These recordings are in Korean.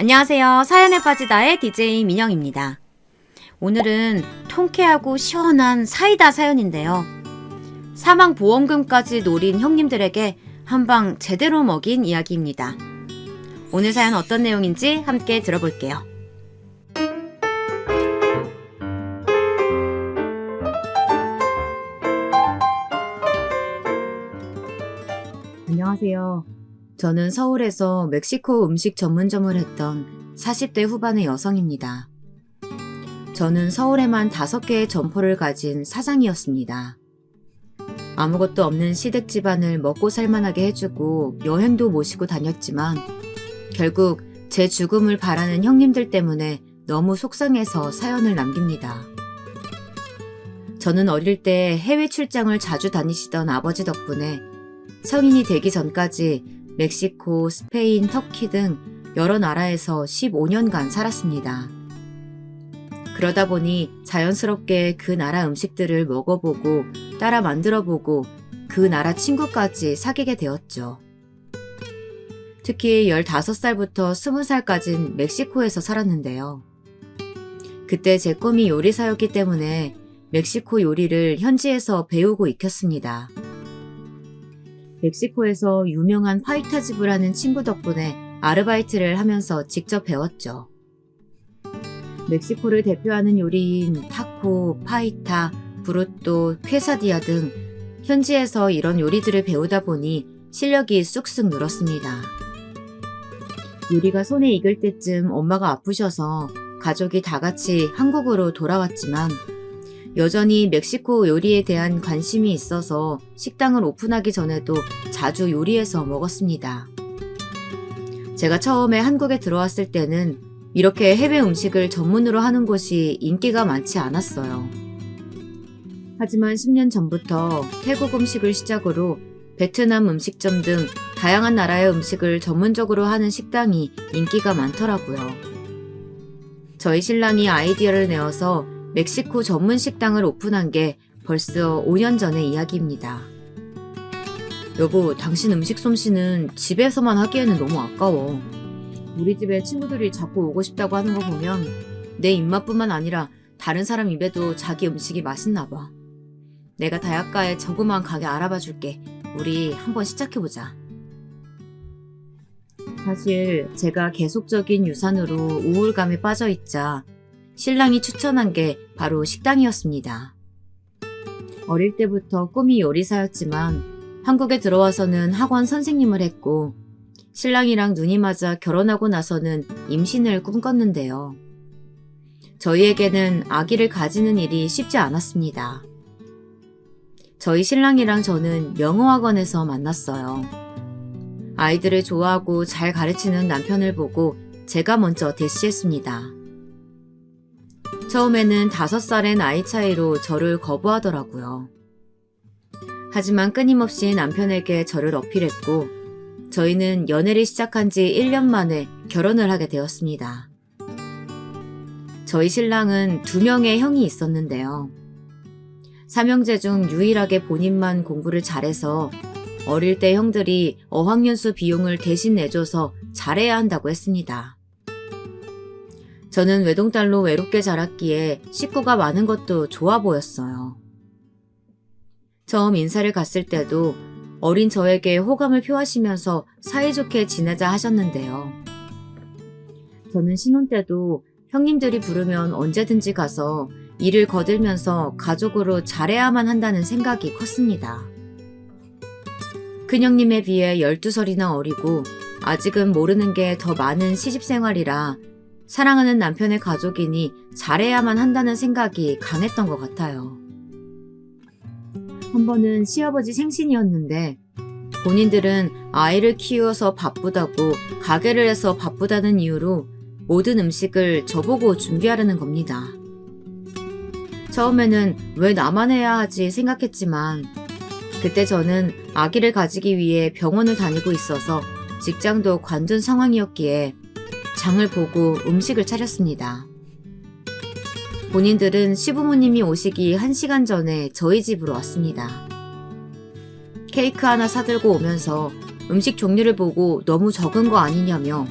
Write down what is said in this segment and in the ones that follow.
안녕하세요. 사연에 빠지다의 DJ 민영입니다. 오늘은 통쾌하고 시원한 사이다 사연인데요. 사망보험금까지 노린 형님들에게 한방 제대로 먹인 이야기입니다. 오늘 사연 어떤 내용인지 함께 들어볼게요. 안녕하세요. 저는 서울에서 멕시코 음식 전문점을 했던 40대 후반의 여성입니다. 저는 서울에만 5개의 점포를 가진 사장이었습니다. 아무것도 없는 시댁 집안을 먹고 살만하게 해주고 여행도 모시고 다녔지만 결국 제 죽음을 바라는 형님들 때문에 너무 속상해서 사연을 남깁니다. 저는 어릴 때 해외 출장을 자주 다니시던 아버지 덕분에 성인이 되기 전까지 멕시코, 스페인, 터키 등 여러 나라에서 15년간 살았습니다. 그러다 보니 자연스럽게 그 나라 음식들을 먹어보고 따라 만들어보고 그 나라 친구까지 사귀게 되었죠. 특히 15살부터 20살까진 멕시코에서 살았는데요. 그때 제 꿈이 요리사였기 때문에 멕시코 요리를 현지에서 배우고 익혔습니다. 멕시코에서 유명한 파이타집을 하는 친구 덕분에 아르바이트를 하면서 직접 배웠죠. 멕시코를 대표하는 요리인 타코, 파이타, 브루또, 퀘사디아 등 현지에서 이런 요리들을 배우다 보니 실력이 쑥쑥 늘었습니다. 요리가 손에 익을 때쯤 엄마가 아프셔서 가족이 다 같이 한국으로 돌아왔지만 여전히 멕시코 요리에 대한 관심이 있어서 식당을 오픈하기 전에도 자주 요리해서 먹었습니다. 제가 처음에 한국에 들어왔을 때는 이렇게 해외 음식을 전문으로 하는 곳이 인기가 많지 않았어요. 하지만 10년 전부터 태국 음식을 시작으로 베트남 음식점 등 다양한 나라의 음식을 전문적으로 하는 식당이 인기가 많더라고요. 저희 신랑이 아이디어를 내어서 멕시코 전문 식당을 오픈한 게 벌써 5년 전의 이야기입니다. 여보, 당신 음식 솜씨는 집에서만 하기에는 너무 아까워. 우리 집에 친구들이 자꾸 오고 싶다고 하는 거 보면 내 입맛뿐만 아니라 다른 사람 입에도 자기 음식이 맛있나 봐. 내가 다약가에 조그만 가게 알아봐 줄게. 우리 한번 시작해보자. 사실 제가 계속적인 유산으로 우울감에 빠져있자 신랑이 추천한 게 바로 식당이었습니다. 어릴 때부터 꿈이 요리사였지만 한국에 들어와서는 학원 선생님을 했고 신랑이랑 눈이 맞아 결혼하고 나서는 임신을 꿈꿨는데요. 저희에게는 아기를 가지는 일이 쉽지 않았습니다. 저희 신랑이랑 저는 영어학원에서 만났어요. 아이들을 좋아하고 잘 가르치는 남편을 보고 제가 먼저 대시했습니다. 처음에는 5살의 나이 차이로 저를 거부하더라고요. 하지만 끊임없이 남편에게 저를 어필했고 저희는 연애를 시작한 지 1년 만에 결혼을 하게 되었습니다. 저희 신랑은 2명의 형이 있었는데요. 3형제 중 유일하게 본인만 공부를 잘해서 어릴 때 형들이 어학연수 비용을 대신 내줘서 잘해야 한다고 했습니다. 저는 외동딸로 외롭게 자랐기에 식구가 많은 것도 좋아 보였어요. 처음 인사를 갔을 때도 어린 저에게 호감을 표하시면서 사이좋게 지내자 하셨는데요. 저는 신혼 때도 형님들이 부르면 언제든지 가서 일을 거들면서 가족으로 잘해야만 한다는 생각이 컸습니다. 큰형님에 비해 12살이나 어리고 아직은 모르는 게 더 많은 시집생활이라 사랑하는 남편의 가족이니 잘해야만 한다는 생각이 강했던 것 같아요. 한 번은 시아버지 생신이었는데 본인들은 아이를 키워서 바쁘다고 가게를 해서 바쁘다는 이유로 모든 음식을 저보고 준비하려는 겁니다. 처음에는 왜 나만 해야 하지 생각했지만 그때 저는 아기를 가지기 위해 병원을 다니고 있어서 직장도 관둔 상황이었기에 장을 보고 음식을 차렸습니다. 본인들은 시부모님이 오시기 1시간 전에 저희 집으로 왔습니다. 케이크 하나 사들고 오면서 음식 종류를 보고 너무 적은 거 아니냐며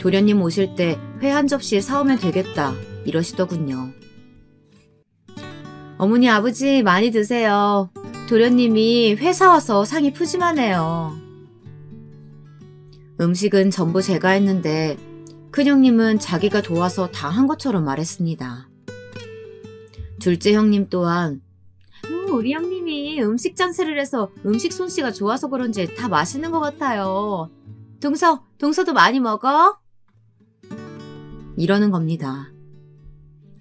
도련님 오실 때 회 한 접시 사오면 되겠다 이러시더군요. 어머니 아버지 많이 드세요. 도련님이 회 사와서 상이 푸짐하네요. 음식은 전부 제가 했는데 큰형님은 자기가 도와서 다 한 것처럼 말했습니다. 둘째 형님 또한 우리 형님이 음식 장사를 해서 음식 솜씨가 좋아서 그런지 다 맛있는 것 같아요. 동서도 많이 먹어? 이러는 겁니다.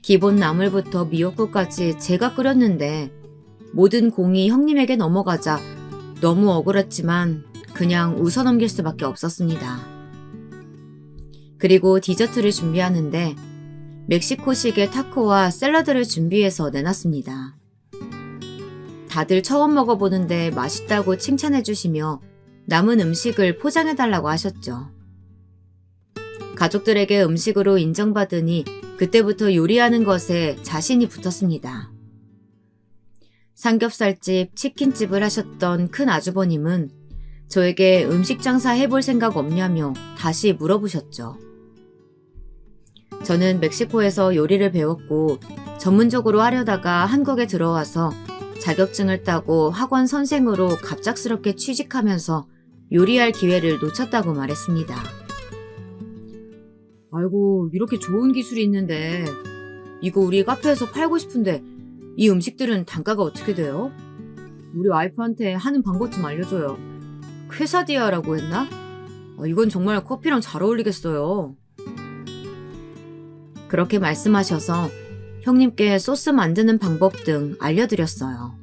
기본 나물부터 미역국까지 제가 끓였는데 모든 공이 형님에게 넘어가자 너무 억울했지만 그냥 웃어넘길 수밖에 없었습니다. 그리고 디저트를 준비하는데 멕시코식의 타코와 샐러드를 준비해서 내놨습니다. 다들 처음 먹어보는데 맛있다고 칭찬해 주시며 남은 음식을 포장해달라고 하셨죠. 가족들에게 음식으로 인정받으니 그때부터 요리하는 것에 자신이 붙었습니다. 삼겹살집, 치킨집을 하셨던 큰 아주버님은 저에게 음식 장사 해볼 생각 없냐며 다시 물어보셨죠. 저는 멕시코에서 요리를 배웠고 전문적으로 하려다가 한국에 들어와서 자격증을 따고 학원 선생으로 갑작스럽게 취직하면서 요리할 기회를 놓쳤다고 말했습니다. 아이고, 이렇게 좋은 기술이 있는데 이거 우리 카페에서 팔고 싶은데 이 음식들은 단가가 어떻게 돼요? 우리 와이프한테 하는 방법 좀 알려줘요. 퀘사디아라고 했나? 이건 정말 커피랑 잘 어울리겠어요. 그렇게 말씀하셔서 형님께 소스 만드는 방법 등 알려드렸어요.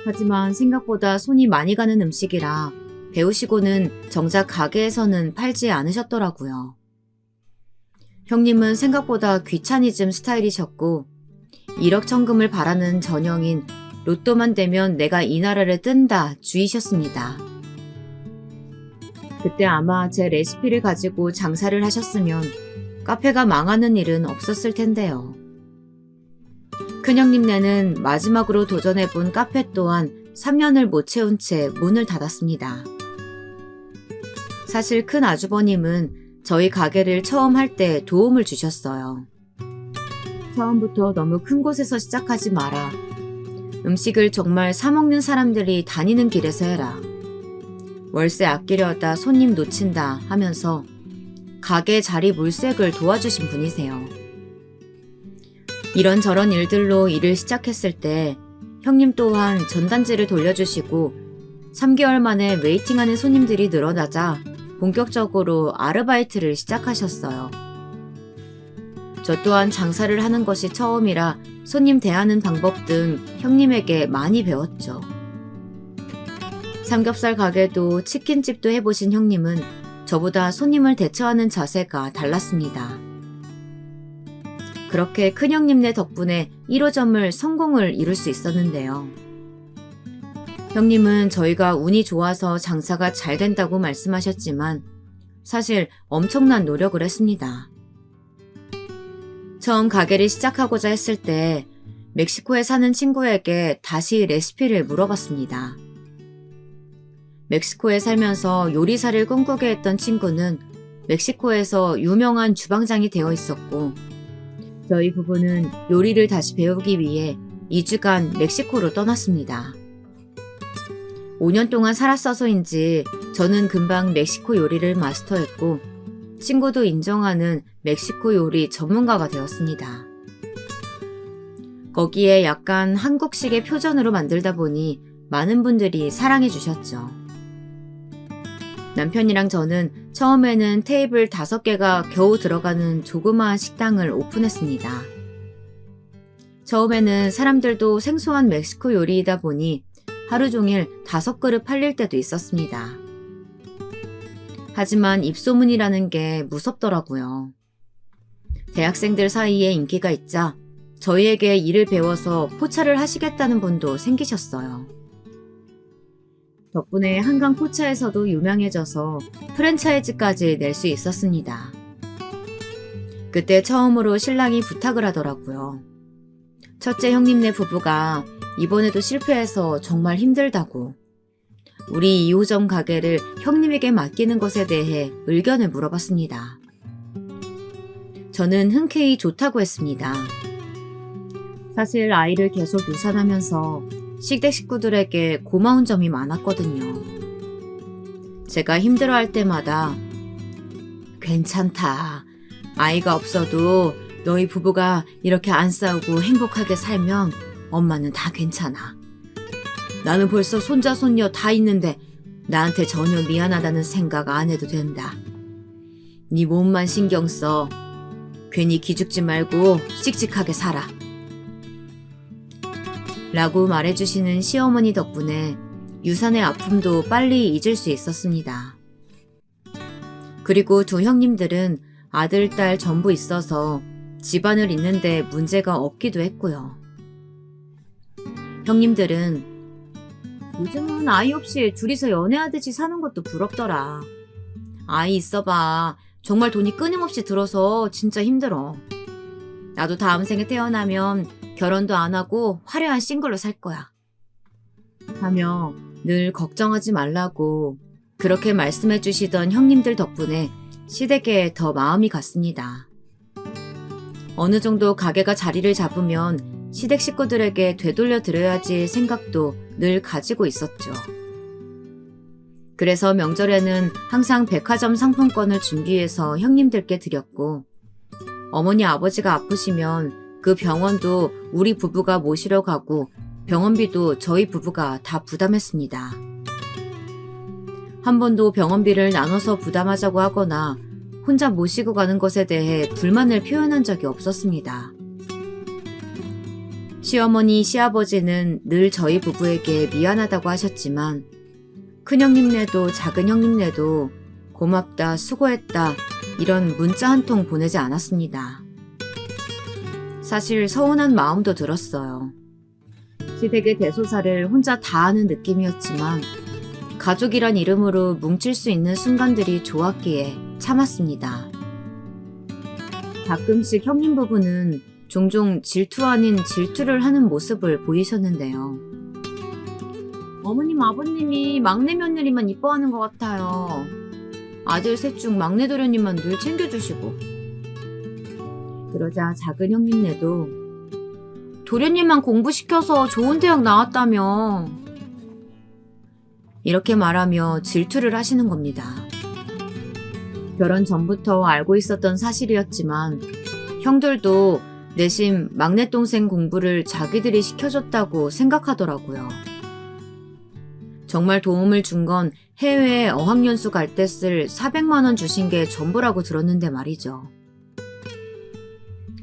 하지만 생각보다 손이 많이 가는 음식이라 배우시고는 정작 가게에서는 팔지 않으셨더라고요. 형님은 생각보다 귀차니즘 스타일이셨고 일억천금을 바라는 전형인 로또만 되면 내가 이 나라를 뜬다 주의셨습니다. 그때 아마 제 레시피를 가지고 장사를 하셨으면 카페가 망하는 일은 없었을 텐데요. 큰형님네는 마지막으로 도전해본 카페 또한 3년을 못 채운 채 문을 닫았습니다. 사실 큰 아주버님은 저희 가게를 처음 할 때 도움을 주셨어요. 처음부터 너무 큰 곳에서 시작하지 마라. 음식을 정말 사먹는 사람들이 다니는 길에서 해라. 월세 아끼려다 손님 놓친다 하면서 가게 자리 물색을 도와주신 분이세요. 이런저런 일들로 일을 시작했을 때 형님 또한 전단지를 돌려주시고 3개월 만에 웨이팅하는 손님들이 늘어나자 본격적으로 아르바이트를 시작하셨어요. 저 또한 장사를 하는 것이 처음이라 손님 대하는 방법 등 형님에게 많이 배웠죠. 삼겹살 가게도 치킨집도 해보신 형님은 저보다 손님을 대처하는 자세가 달랐습니다. 그렇게 큰형님네 덕분에 1호점을 성공을 이룰 수 있었는데요. 형님은 저희가 운이 좋아서 장사가 잘 된다고 말씀하셨지만 사실 엄청난 노력을 했습니다. 처음 가게를 시작하고자 했을 때 멕시코에 사는 친구에게 다시 레시피를 물어봤습니다. 멕시코에 살면서 요리사를 꿈꾸게 했던 친구는 멕시코에서 유명한 주방장이 되어 있었고 저희 부부는 요리를 다시 배우기 위해 2주간 멕시코로 떠났습니다. 5년 동안 살았어서인지 저는 금방 멕시코 요리를 마스터했고 친구도 인정하는 멕시코 요리 전문가가 되었습니다. 거기에 약간 한국식의 표전으로 만들다 보니 많은 분들이 사랑해 주셨죠. 남편이랑 저는 처음에는 테이블 5개가 겨우 들어가는 조그마한 식당을 오픈했습니다. 처음에는 사람들도 생소한 멕시코 요리이다 보니 하루 종일 5그릇 팔릴 때도 있었습니다. 하지만 입소문이라는 게 무섭더라고요. 대학생들 사이에 인기가 있자 저희에게 일을 배워서 포차를 하시겠다는 분도 생기셨어요. 덕분에 한강 포차에서도 유명해져서 프랜차이즈까지 낼 수 있었습니다. 그때 처음으로 신랑이 부탁을 하더라고요. 첫째 형님네 부부가 이번에도 실패해서 정말 힘들다고. 우리 2호점 가게를 형님에게 맡기는 것에 대해 의견을 물어봤습니다. 저는 흔쾌히 좋다고 했습니다. 사실 아이를 계속 유산하면서 시댁 식구들에게 고마운 점이 많았거든요. 제가 힘들어할 때마다 괜찮다. 아이가 없어도 너희 부부가 이렇게 안 싸우고 행복하게 살면 엄마는 다 괜찮아. 나는 벌써 손자 손녀 다 있는데 나한테 전혀 미안하다는 생각 안 해도 된다. 네 몸만 신경 써. 괜히 기죽지 말고 씩씩하게 살아. 라고 말해주시는 시어머니 덕분에 유산의 아픔도 빨리 잊을 수 있었습니다. 그리고 두 형님들은 아들, 딸 전부 있어서 집안을 잇는데 문제가 없기도 했고요. 형님들은 요즘은 아이 없이 둘이서 연애하듯이 사는 것도 부럽더라. 아이 있어봐. 정말 돈이 끊임없이 들어서 진짜 힘들어. 나도 다음 생에 태어나면 결혼도 안 하고 화려한 싱글로 살 거야. 하며 늘 걱정하지 말라고 그렇게 말씀해 주시던 형님들 덕분에 시댁에 더 마음이 갔습니다. 어느 정도 가게가 자리를 잡으면 시댁 식구들에게 되돌려 드려야지 생각도 늘 가지고 있었죠. 그래서 명절에는 항상 백화점 상품권을 준비해서 형님들께 드렸고, 어머니 아버지가 아프시면 그 병원도 우리 부부가 모시러 가고 병원비도 저희 부부가 다 부담했습니다. 한 번도 병원비를 나눠서 부담하자고 하거나 혼자 모시고 가는 것에 대해 불만을 표현한 적이 없었습니다. 시어머니, 시아버지는 늘 저희 부부에게 미안하다고 하셨지만 큰형님네도 작은형님네도 고맙다, 수고했다 이런 문자 한 통 보내지 않았습니다. 사실 서운한 마음도 들었어요. 시댁의 대소사를 혼자 다 하는 느낌이었지만 가족이란 이름으로 뭉칠 수 있는 순간들이 좋았기에 참았습니다. 가끔씩 형님 부부는 종종 질투 아닌 질투를 하는 모습을 보이셨는데요. 어머님, 아버님이 막내 며느리만 이뻐하는 것 같아요. 아들 셋 중 막내 도련님만 늘 챙겨주시고. 그러자 작은 형님네도 도련님만 공부시켜서 좋은 대학 나왔다며 이렇게 말하며 질투를 하시는 겁니다. 결혼 전부터 알고 있었던 사실이었지만 형들도 내심 막내 동생 공부를 자기들이 시켜줬다고 생각하더라고요. 정말 도움을 준 건 해외에 어학연수 갈 때 쓸 400만 원 주신 게 전부라고 들었는데 말이죠.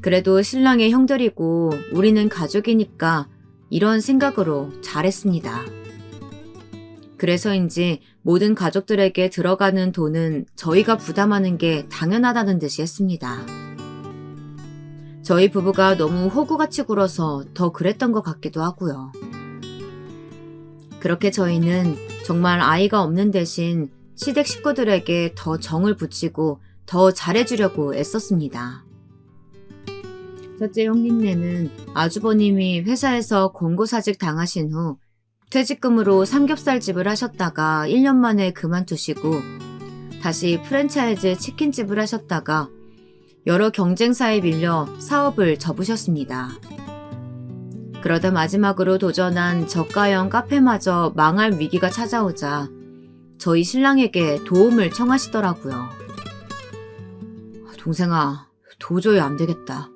그래도 신랑의 형들이고 우리는 가족이니까 이런 생각으로 잘했습니다. 그래서인지 모든 가족들에게 들어가는 돈은 저희가 부담하는 게 당연하다는 듯이 했습니다. 저희 부부가 너무 호구같이 굴어서 더 그랬던 것 같기도 하고요. 그렇게 저희는 정말 아이가 없는 대신 시댁 식구들에게 더 정을 붙이고 더 잘해주려고 애썼습니다. 첫째 형님네는 아주버님이 회사에서 권고사직 당하신 후 퇴직금으로 삼겹살집을 하셨다가 1년 만에 그만두시고 다시 프랜차이즈 치킨집을 하셨다가 여러 경쟁사에 밀려 사업을 접으셨습니다. 그러다 마지막으로 도전한 저가형 카페마저 망할 위기가 찾아오자 저희 신랑에게 도움을 청하시더라고요. 동생아, 도저히 안 되겠다.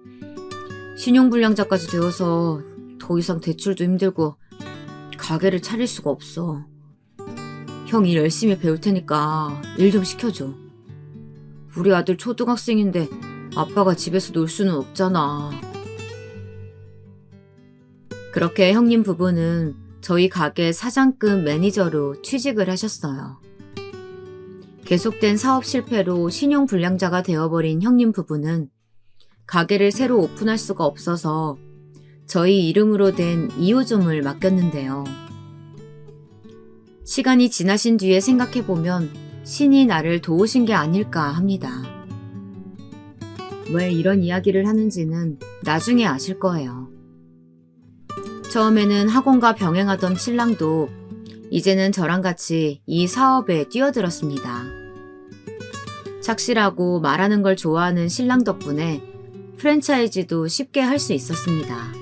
신용불량자까지 되어서 더 이상 대출도 힘들고 가게를 차릴 수가 없어. 형 일 열심히 배울 테니까 일 좀 시켜줘. 우리 아들 초등학생인데 아빠가 집에서 놀 수는 없잖아. 그렇게 형님 부부는 저희 가게 사장급 매니저로 취직을 하셨어요. 계속된 사업 실패로 신용불량자가 되어버린 형님 부부는 가게를 새로 오픈할 수가 없어서 저희 이름으로 된 2호점을 맡겼는데요. 시간이 지나신 뒤에 생각해보면 신이 나를 도우신 게 아닐까 합니다. 왜 이런 이야기를 하는지는 나중에 아실 거예요. 처음에는 학원과 병행하던 신랑도 이제는 저랑 같이 이 사업에 뛰어들었습니다. 착실하고 말하는 걸 좋아하는 신랑 덕분에 프랜차이즈도 쉽게 할 수 있었습니다.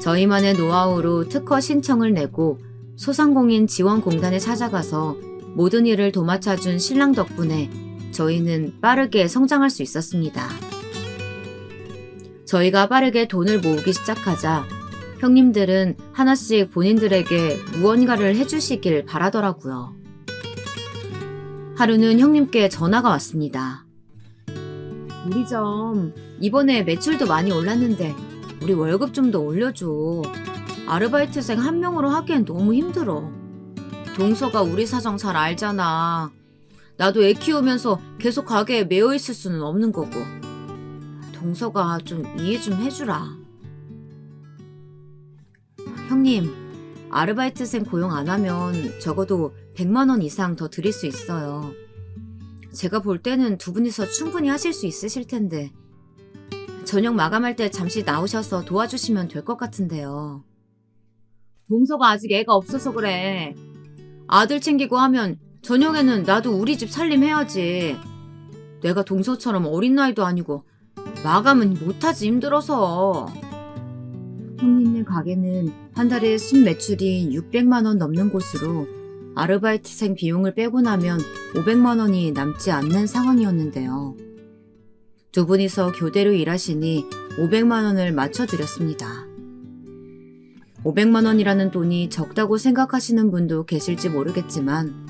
저희만의 노하우로 특허 신청을 내고 소상공인 지원공단에 찾아가서 모든 일을 도맡아준 신랑 덕분에 저희는 빠르게 성장할 수 있었습니다. 저희가 빠르게 돈을 모으기 시작하자 형님들은 하나씩 본인들에게 무언가를 해주시길 바라더라고요. 하루는 형님께 전화가 왔습니다. 우리 점 이번에 매출도 많이 올랐는데 우리 월급 좀 더 올려줘. 아르바이트생 한 명으로 하기엔 너무 힘들어. 동서가 우리 사정 잘 알잖아. 나도 애 키우면서 계속 가게에 매여 있을 수는 없는 거고. 동서가 좀 이해 좀 해주라. 형님, 아르바이트생 고용 안 하면 적어도 100만 원 이상 더 드릴 수 있어요. 제가 볼 때는 두 분이서 충분히 하실 수 있으실 텐데 저녁 마감할 때 잠시 나오셔서 도와주시면 될 것 같은데요. 동서가 아직 애가 없어서 그래. 아들 챙기고 하면 저녁에는 나도 우리 집 살림해야지. 내가 동서처럼 어린 나이도 아니고 마감은 못하지 힘들어서. 형님네 가게는 한 달에 순매출이 600만 원 넘는 곳으로 아르바이트생 비용을 빼고 나면 500만 원이 남지 않는 상황이었는데요. 두 분이서 교대로 일하시니 500만 원을 맞춰드렸습니다. 500만 원이라는 돈이 적다고 생각하시는 분도 계실지 모르겠지만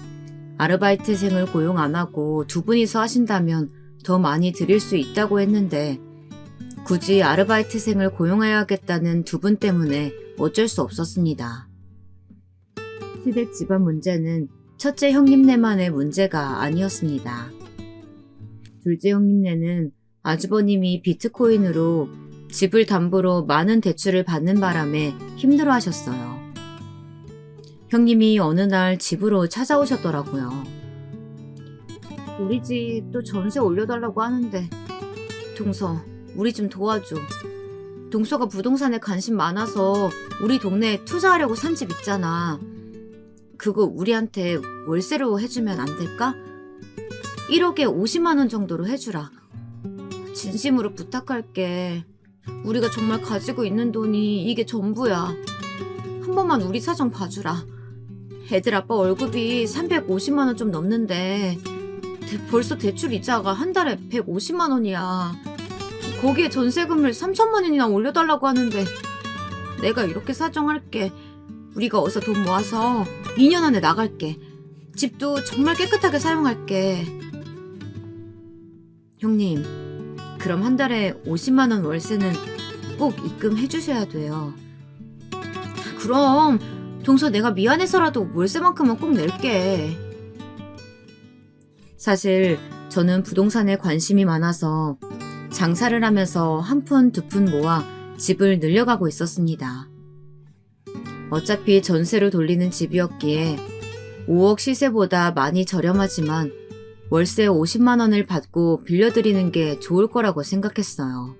아르바이트생을 고용 안 하고 두 분이서 하신다면 더 많이 드릴 수 있다고 했는데 굳이 아르바이트생을 고용해야겠다는 두 분 때문에 어쩔 수 없었습니다. 시댁 집안 문제는 첫째 형님네만의 문제가 아니었습니다. 둘째 형님네는 아주버님이 비트코인으로 집을 담보로 많은 대출을 받는 바람에 힘들어하셨어요. 형님이 어느 날 집으로 찾아오셨더라고요. 우리 집 또 전세 올려달라고 하는데 동서 우리 좀 도와줘. 동서가 부동산에 관심 많아서 우리 동네에 투자하려고 산 집 있잖아. 그거 우리한테 월세로 해주면 안 될까? 1억에 50만 원 정도로 해주라. 진심으로 부탁할게. 우리가 정말 가지고 있는 돈이 이게 전부야. 한 번만 우리 사정 봐주라. 애들 아빠 월급이 350만 원 좀 넘는데 벌써 대출 이자가 한 달에 150만 원이야. 거기에 전세금을 3천만 원이나 올려달라고 하는데 내가 이렇게 사정할게. 우리가 어서 돈 모아서 2년 안에 나갈게. 집도 정말 깨끗하게 사용할게. 형님, 그럼 한 달에 50만 원 월세는 꼭 입금해 주셔야 돼요. 그럼 동서 내가 미안해서라도 월세만큼은 꼭 낼게. 사실 저는 부동산에 관심이 많아서 장사를 하면서 한 푼 두 푼 모아 집을 늘려가고 있었습니다. 어차피 전세로 돌리는 집이었기에 5억 시세보다 많이 저렴하지만 월세 50만 원을 받고 빌려드리는 게 좋을 거라고 생각했어요.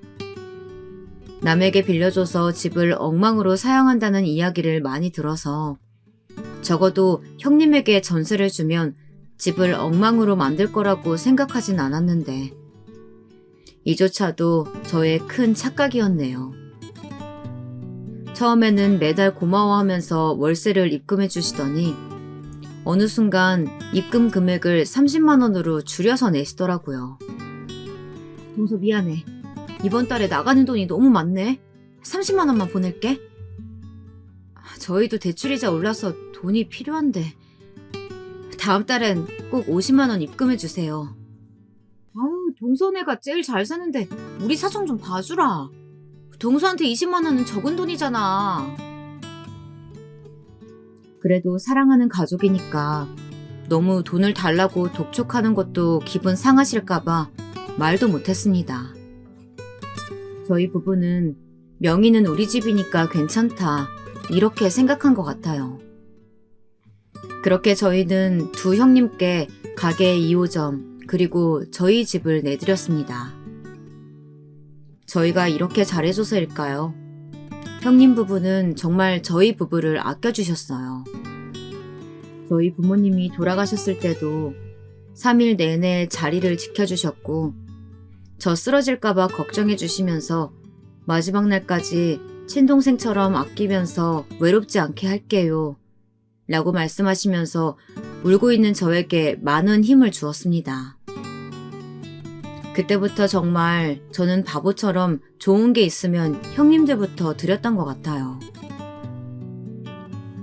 남에게 빌려줘서 집을 엉망으로 사용한다는 이야기를 많이 들어서 적어도 형님에게 전세를 주면 집을 엉망으로 만들 거라고 생각하진 않았는데 이조차도 저의 큰 착각이었네요. 처음에는 매달 고마워하면서 월세를 입금해 주시더니 어느 순간 입금 금액을 30만 원으로 줄여서 내시더라고요. 동서 미안해. 이번 달에 나가는 돈이 너무 많네. 30만 원만 보낼게. 저희도 대출이자 올라서 돈이 필요한데 다음 달엔 꼭 50만 원 입금해 주세요. 아유, 동서네가 제일 잘 사는데 우리 사정 좀 봐주라. 동서한테 20만 원은 적은 돈이잖아. 그래도 사랑하는 가족이니까 너무 돈을 달라고 독촉하는 것도 기분 상하실까봐 말도 못했습니다. 저희 부부는 명의는 우리 집이니까 괜찮다 이렇게 생각한 것 같아요. 그렇게 저희는 두 형님께 가게 2호점 그리고 저희 집을 내드렸습니다. 저희가 이렇게 잘해줘서일까요? 형님 부부는 정말 저희 부부를 아껴주셨어요. 저희 부모님이 돌아가셨을 때도 3일 내내 자리를 지켜주셨고 저 쓰러질까봐 걱정해주시면서 마지막 날까지 친동생처럼 아끼면서 외롭지 않게 할게요 라고 말씀하시면서 울고 있는 저에게 많은 힘을 주었습니다. 그때부터 정말 저는 바보처럼 좋은 게 있으면 형님들부터 드렸던 것 같아요.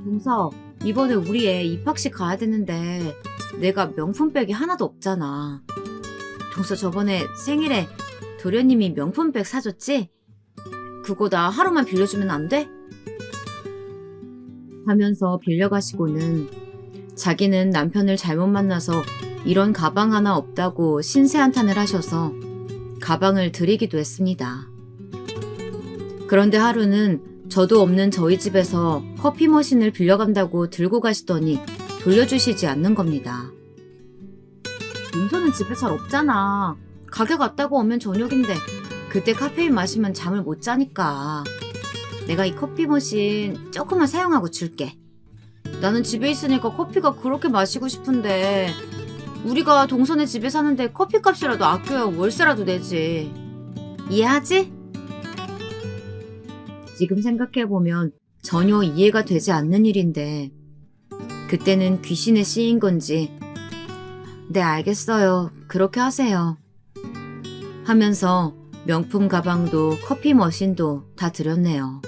동서, 이번에 우리 애 입학식 가야 되는데 내가 명품백이 하나도 없잖아. 동서 저번에 생일에 도련님이 명품백 사줬지? 그거 나 하루만 빌려주면 안 돼? 하면서 빌려가시고는 자기는 남편을 잘못 만나서 이런 가방 하나 없다고 신세한탄을 하셔서 가방을 드리기도 했습니다. 그런데 하루는 저도 없는 저희 집에서 커피 머신을 빌려간다고 들고 가시더니 돌려주시지 않는 겁니다. 동서는 집에 잘 없잖아. 가게 갔다고 오면 저녁인데 그때 카페인 마시면 잠을 못 자니까. 내가 이 커피 머신 조금만 사용하고 줄게. 나는 집에 있으니까 커피가 그렇게 마시고 싶은데 우리가 동선의 집에 사는데 커피값이라도 아껴야 월세라도 내지. 이해하지? 지금 생각해보면 전혀 이해가 되지 않는 일인데 그때는 귀신에 씌인 건지 네 알겠어요. 그렇게 하세요. 하면서 명품 가방도 커피 머신도 다 드렸네요.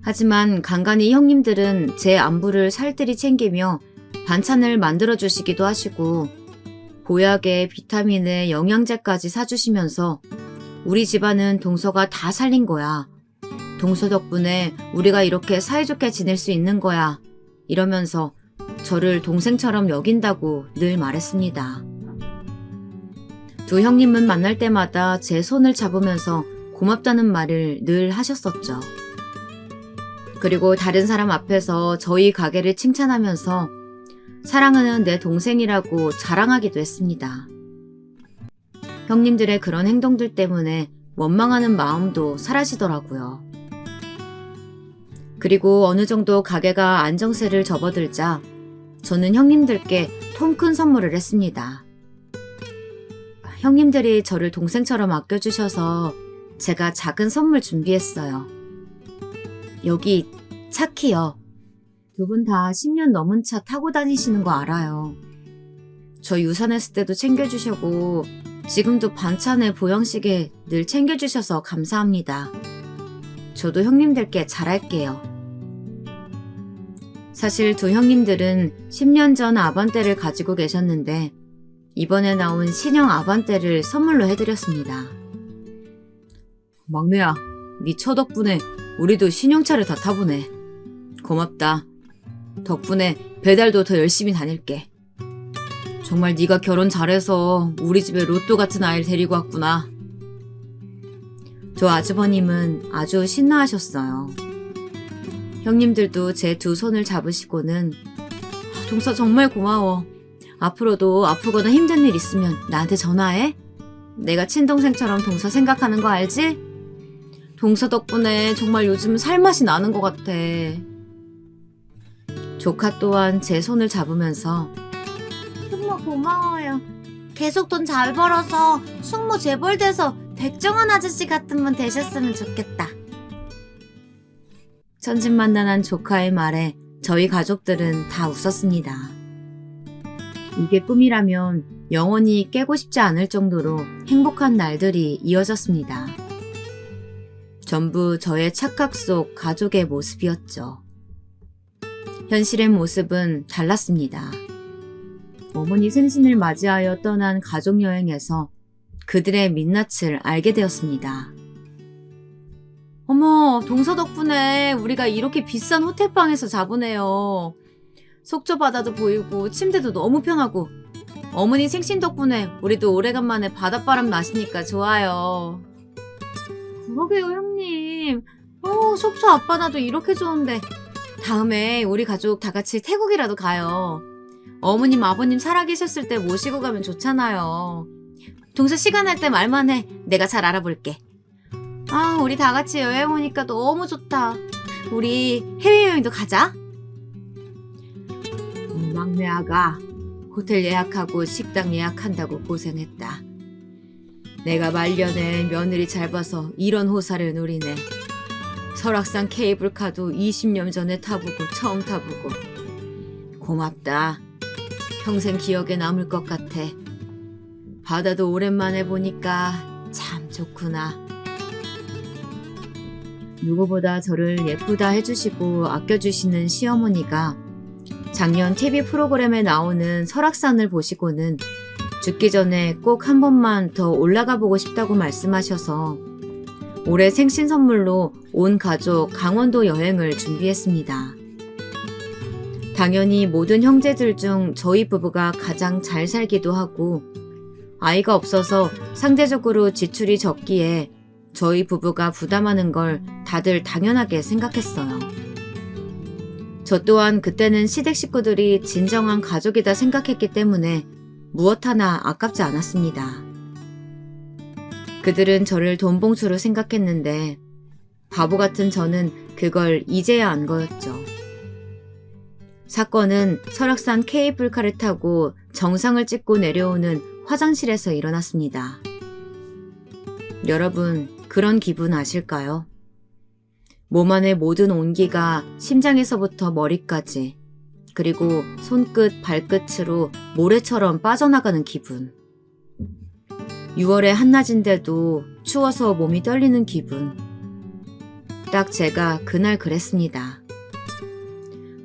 하지만 간간히 형님들은 제 안부를 살뜰히 챙기며 반찬을 만들어주시기도 하시고 보약에 비타민에 영양제까지 사주시면서 우리 집안은 동서가 다 살린 거야. 동서 덕분에 우리가 이렇게 사이좋게 지낼 수 있는 거야. 이러면서 저를 동생처럼 여긴다고 늘 말했습니다. 두 형님은 만날 때마다 제 손을 잡으면서 고맙다는 말을 늘 하셨었죠. 그리고 다른 사람 앞에서 저희 가게를 칭찬하면서 사랑하는 내 동생이라고 자랑하기도 했습니다. 형님들의 그런 행동들 때문에 원망하는 마음도 사라지더라고요. 그리고 어느 정도 가게가 안정세를 접어들자 저는 형님들께 통 큰 선물을 했습니다. 형님들이 저를 동생처럼 아껴주셔서 제가 작은 선물 준비했어요. 여기 차 키요. 두 분 다 10년 넘은 차 타고 다니시는 거 알아요. 저 유산했을 때도 챙겨주시고 지금도 반찬에 보양식에 늘 챙겨주셔서 감사합니다. 저도 형님들께 잘할게요. 사실 두 형님들은 10년 전 아반떼를 가지고 계셨는데 이번에 나온 신형 아반떼를 선물로 해드렸습니다. 막내야, 네 처 덕분에 우리도 신형차를 다 타보네. 고맙다. 덕분에 배달도 더 열심히 다닐게. 정말 네가 결혼 잘해서 우리 집에 로또 같은 아이를 데리고 왔구나. 저 아주버님은 아주 신나하셨어요. 형님들도 제 두 손을 잡으시고는 동서 정말 고마워. 앞으로도 아프거나 힘든 일 있으면 나한테 전화해. 내가 친동생처럼 동서 생각하는 거 알지? 동서 덕분에 정말 요즘 살맛이 나는 것 같아. 조카 또한 제 손을 잡으면서 숙모 고마워요. 계속 돈 잘 벌어서 숙모 재벌돼서 백종원 아저씨 같은 분 되셨으면 좋겠다. 천진만난한 조카의 말에 저희 가족들은 다 웃었습니다. 이게 꿈이라면 영원히 깨고 싶지 않을 정도로 행복한 날들이 이어졌습니다. 전부 저의 착각 속 가족의 모습이었죠. 현실의 모습은 달랐습니다. 어머니 생신을 맞이하여 떠난 가족여행에서 그들의 민낯을 알게 되었습니다. 어머, 동서 덕분에 우리가 이렇게 비싼 호텔방에서 자보네요. 속초 바다도 보이고 침대도 너무 편하고 어머니 생신 덕분에 우리도 오래간만에 바닷바람 마시니까 좋아요. 그러게요, 형님. 속초 앞바다도 이렇게 좋은데 다음에 우리 가족 다 같이 태국이라도 가요. 어머님, 아버님 살아계셨을 때 모시고 가면 좋잖아요. 동서 시간 날 때 말만 해. 내가 잘 알아볼게. 우리 다 같이 여행 오니까 너무 좋다. 우리 해외여행도 가자. 막내 아가, 호텔 예약하고 식당 예약한다고 고생했다. 내가 말년에 며느리 잘 봐서 이런 호사를 누리네. 설악산 케이블카도 20년 전에 타보고 처음 타보고. 고맙다. 평생 기억에 남을 것 같아. 바다도 오랜만에 보니까 참 좋구나. 누구보다 저를 예쁘다 해주시고 아껴주시는 시어머니가 작년 TV 프로그램에 나오는 설악산을 보시고는 죽기 전에 꼭 한 번만 더 올라가 보고 싶다고 말씀하셔서 올해 생신 선물로 온 가족 강원도 여행을 준비했습니다. 당연히 모든 형제들 중 저희 부부가 가장 잘 살기도 하고 아이가 없어서 상대적으로 지출이 적기에 저희 부부가 부담하는 걸 다들 당연하게 생각했어요. 저 또한 그때는 시댁 식구들이 진정한 가족이다 생각했기 때문에 무엇 하나 아깝지 않았습니다. 그들은 저를 돈봉투로 생각했는데 바보 같은 저는 그걸 이제야 안 거였죠. 사건은 설악산 케이블카를 타고 정상을 찍고 내려오는 화장실에서 일어났습니다. 여러분, 그런 기분 아실까요? 몸 안의 모든 온기가 심장에서부터 머리까지, 그리고 손끝, 발끝으로 모래처럼 빠져나가는 기분. 6월의 한낮인데도 추워서 몸이 떨리는 기분. 딱 제가 그날 그랬습니다.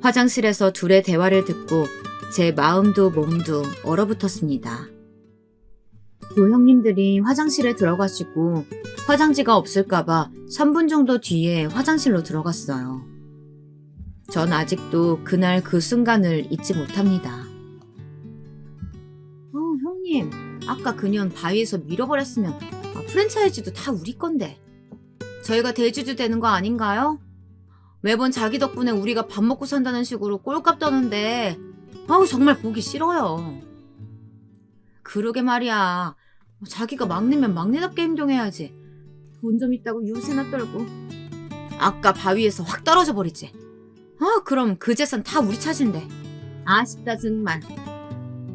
화장실에서 둘의 대화를 듣고 제 마음도 몸도 얼어붙었습니다. 두 형님들이 화장실에 들어가시고 화장지가 없을까봐 3분 정도 뒤에 화장실로 들어갔어요. 전 아직도 그날 그 순간을 잊지 못합니다. 형님, 아까 그년 바위에서 밀어버렸으면 프랜차이즈도 다 우리 건데. 저희가 대주주 되는 거 아닌가요? 매번 자기 덕분에 우리가 밥 먹고 산다는 식으로 꼴값 떠는데 정말 보기 싫어요. 그러게 말이야. 자기가 막내면 막내답게 행동해야지. 돈 좀 있다고 유세나 떨고. 아까 바위에서 확 떨어져 버리지. 그럼 그 재산 다 우리 차진데. 아쉽다 정말.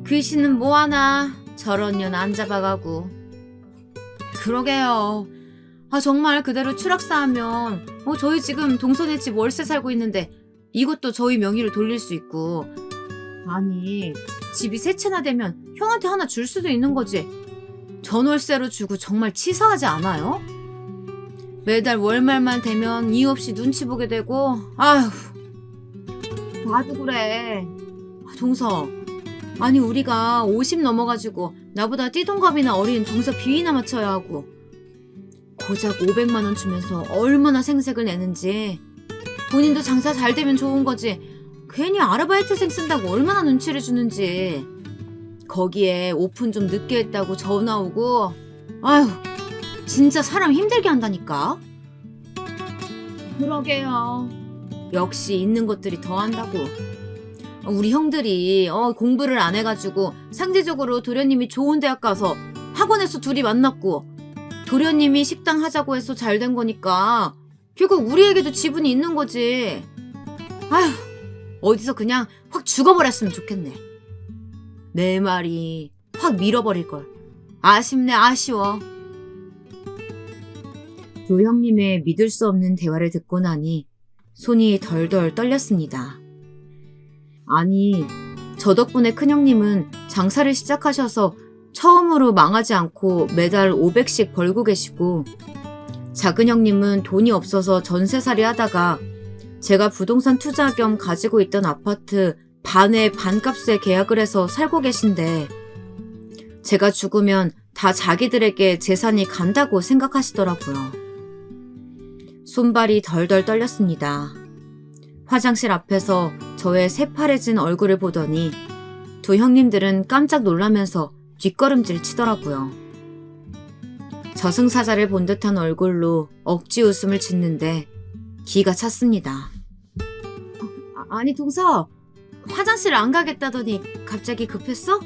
귀신은 뭐하나. 저런 년 안 잡아가고. 그러게요. 정말 그대로 추락사하면 저희 지금 동선의 집 월세 살고 있는데 이것도 저희 명의로 돌릴 수 있고. 아니, 집이 세 채나 되면 형한테 하나 줄 수도 있는 거지. 전월세로 주고 정말 치사하지 않아요? 매달 월말만 되면 이유 없이 눈치 보게 되고. 아휴, 나도 그래. 동서, 아니 우리가 50 넘어가지고 나보다 띠동갑이나 어린 동서 비위나 맞춰야 하고 고작 500만 원 주면서 얼마나 생색을 내는지. 본인도 장사 잘 되면 좋은 거지 괜히 아르바이트생 쓴다고 얼마나 눈치를 주는지. 거기에 오픈 좀 늦게 했다고 전화 오고. 아휴, 진짜 사람 힘들게 한다니까. 그러게요. 역시 있는 것들이 더 한다고. 우리 형들이 공부를 안 해가지고 상대적으로 도련님이 좋은 대학 가서 학원에서 둘이 만났고 도련님이 식당 하자고 해서 잘 된 거니까 결국 우리에게도 지분이 있는 거지. 아휴, 어디서 그냥 확 죽어버렸으면 좋겠네. 내 말이 확 밀어버릴걸. 아쉽네, 아쉬워. 두 형님의 믿을 수 없는 대화를 듣고 나니 손이 덜덜 떨렸습니다. 아니, 저 덕분에 큰형님은 장사를 시작하셔서 처음으로 망하지 않고 매달 500씩 벌고 계시고, 작은 형님은 돈이 없어서 전세살이 하다가 제가 부동산 투자 겸 가지고 있던 아파트 반의 반값에 계약을 해서 살고 계신데 제가 죽으면 다 자기들에게 재산이 간다고 생각하시더라고요. 손발이 덜덜 떨렸습니다. 화장실 앞에서 저의 새파래진 얼굴을 보더니 두 형님들은 깜짝 놀라면서 뒷걸음질 치더라고요. 저승사자를 본 듯한 얼굴로 억지 웃음을 짓는데 기가 찼습니다. 아니 동서, 화장실 안 가겠다더니 갑자기 급했어?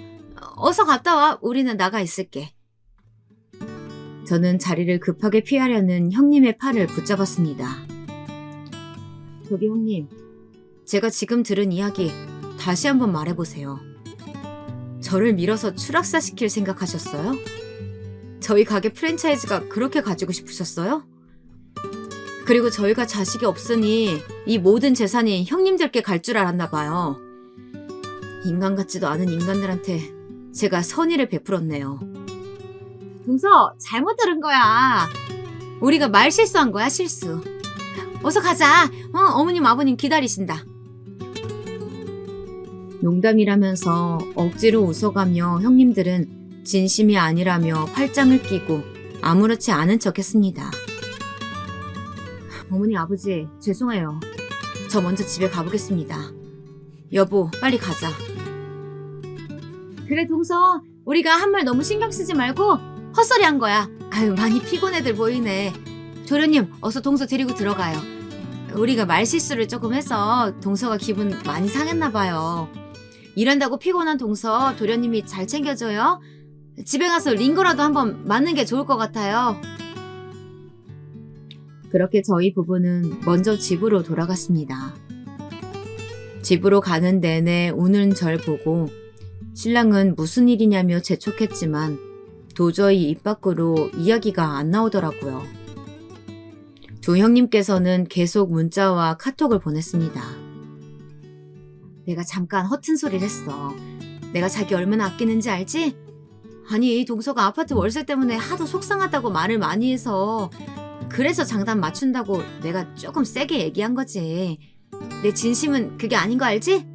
어서 갔다 와. 우리는 나가 있을게. 저는 자리를 급하게 피하려는 형님의 팔을 붙잡았습니다. 저기 형님, 제가 지금 들은 이야기 다시 한번 말해보세요. 저를 밀어서 추락사시킬 생각하셨어요? 저희 가게 프랜차이즈가 그렇게 가지고 싶으셨어요? 그리고 저희가 자식이 없으니 이 모든 재산이 형님들께 갈 줄 알았나 봐요. 인간 같지도 않은 인간들한테 제가 선의를 베풀었네요. 동서, 잘못 들은 거야. 우리가 말 실수한 거야, 실수. 어서 가자. 어머님, 아버님 기다리신다. 농담이라면서 억지로 웃어가며 형님들은 진심이 아니라며 팔짱을 끼고 아무렇지 않은 척했습니다. 어머니, 아버지, 죄송해요. 저 먼저 집에 가보겠습니다. 여보, 빨리 가자. 그래, 동서. 우리가 한 말 너무 신경 쓰지 말고 헛소리 한 거야. 아유, 많이 피곤해들 보이네. 도련님, 어서 동서 데리고 들어가요. 우리가 말실수를 조금 해서 동서가 기분 많이 상했나 봐요. 일한다고 피곤한 동서 도련님이 잘 챙겨줘요. 집에 가서 링거라도 한번 맞는 게 좋을 것 같아요. 그렇게 저희 부부는 먼저 집으로 돌아갔습니다. 집으로 가는 내내 우는 절 보고 신랑은 무슨 일이냐며 재촉했지만 도저히 입 밖으로 이야기가 안 나오더라고요. 두 형님께서는 계속 문자와 카톡을 보냈습니다. 내가 잠깐 허튼 소리를 했어. 내가 자기 얼마나 아끼는지 알지? 아니, 동서가 아파트 월세 때문에 하도 속상하다고 말을 많이 해서 그래서 장단 맞춘다고 내가 조금 세게 얘기한 거지. 내 진심은 그게 아닌 거 알지?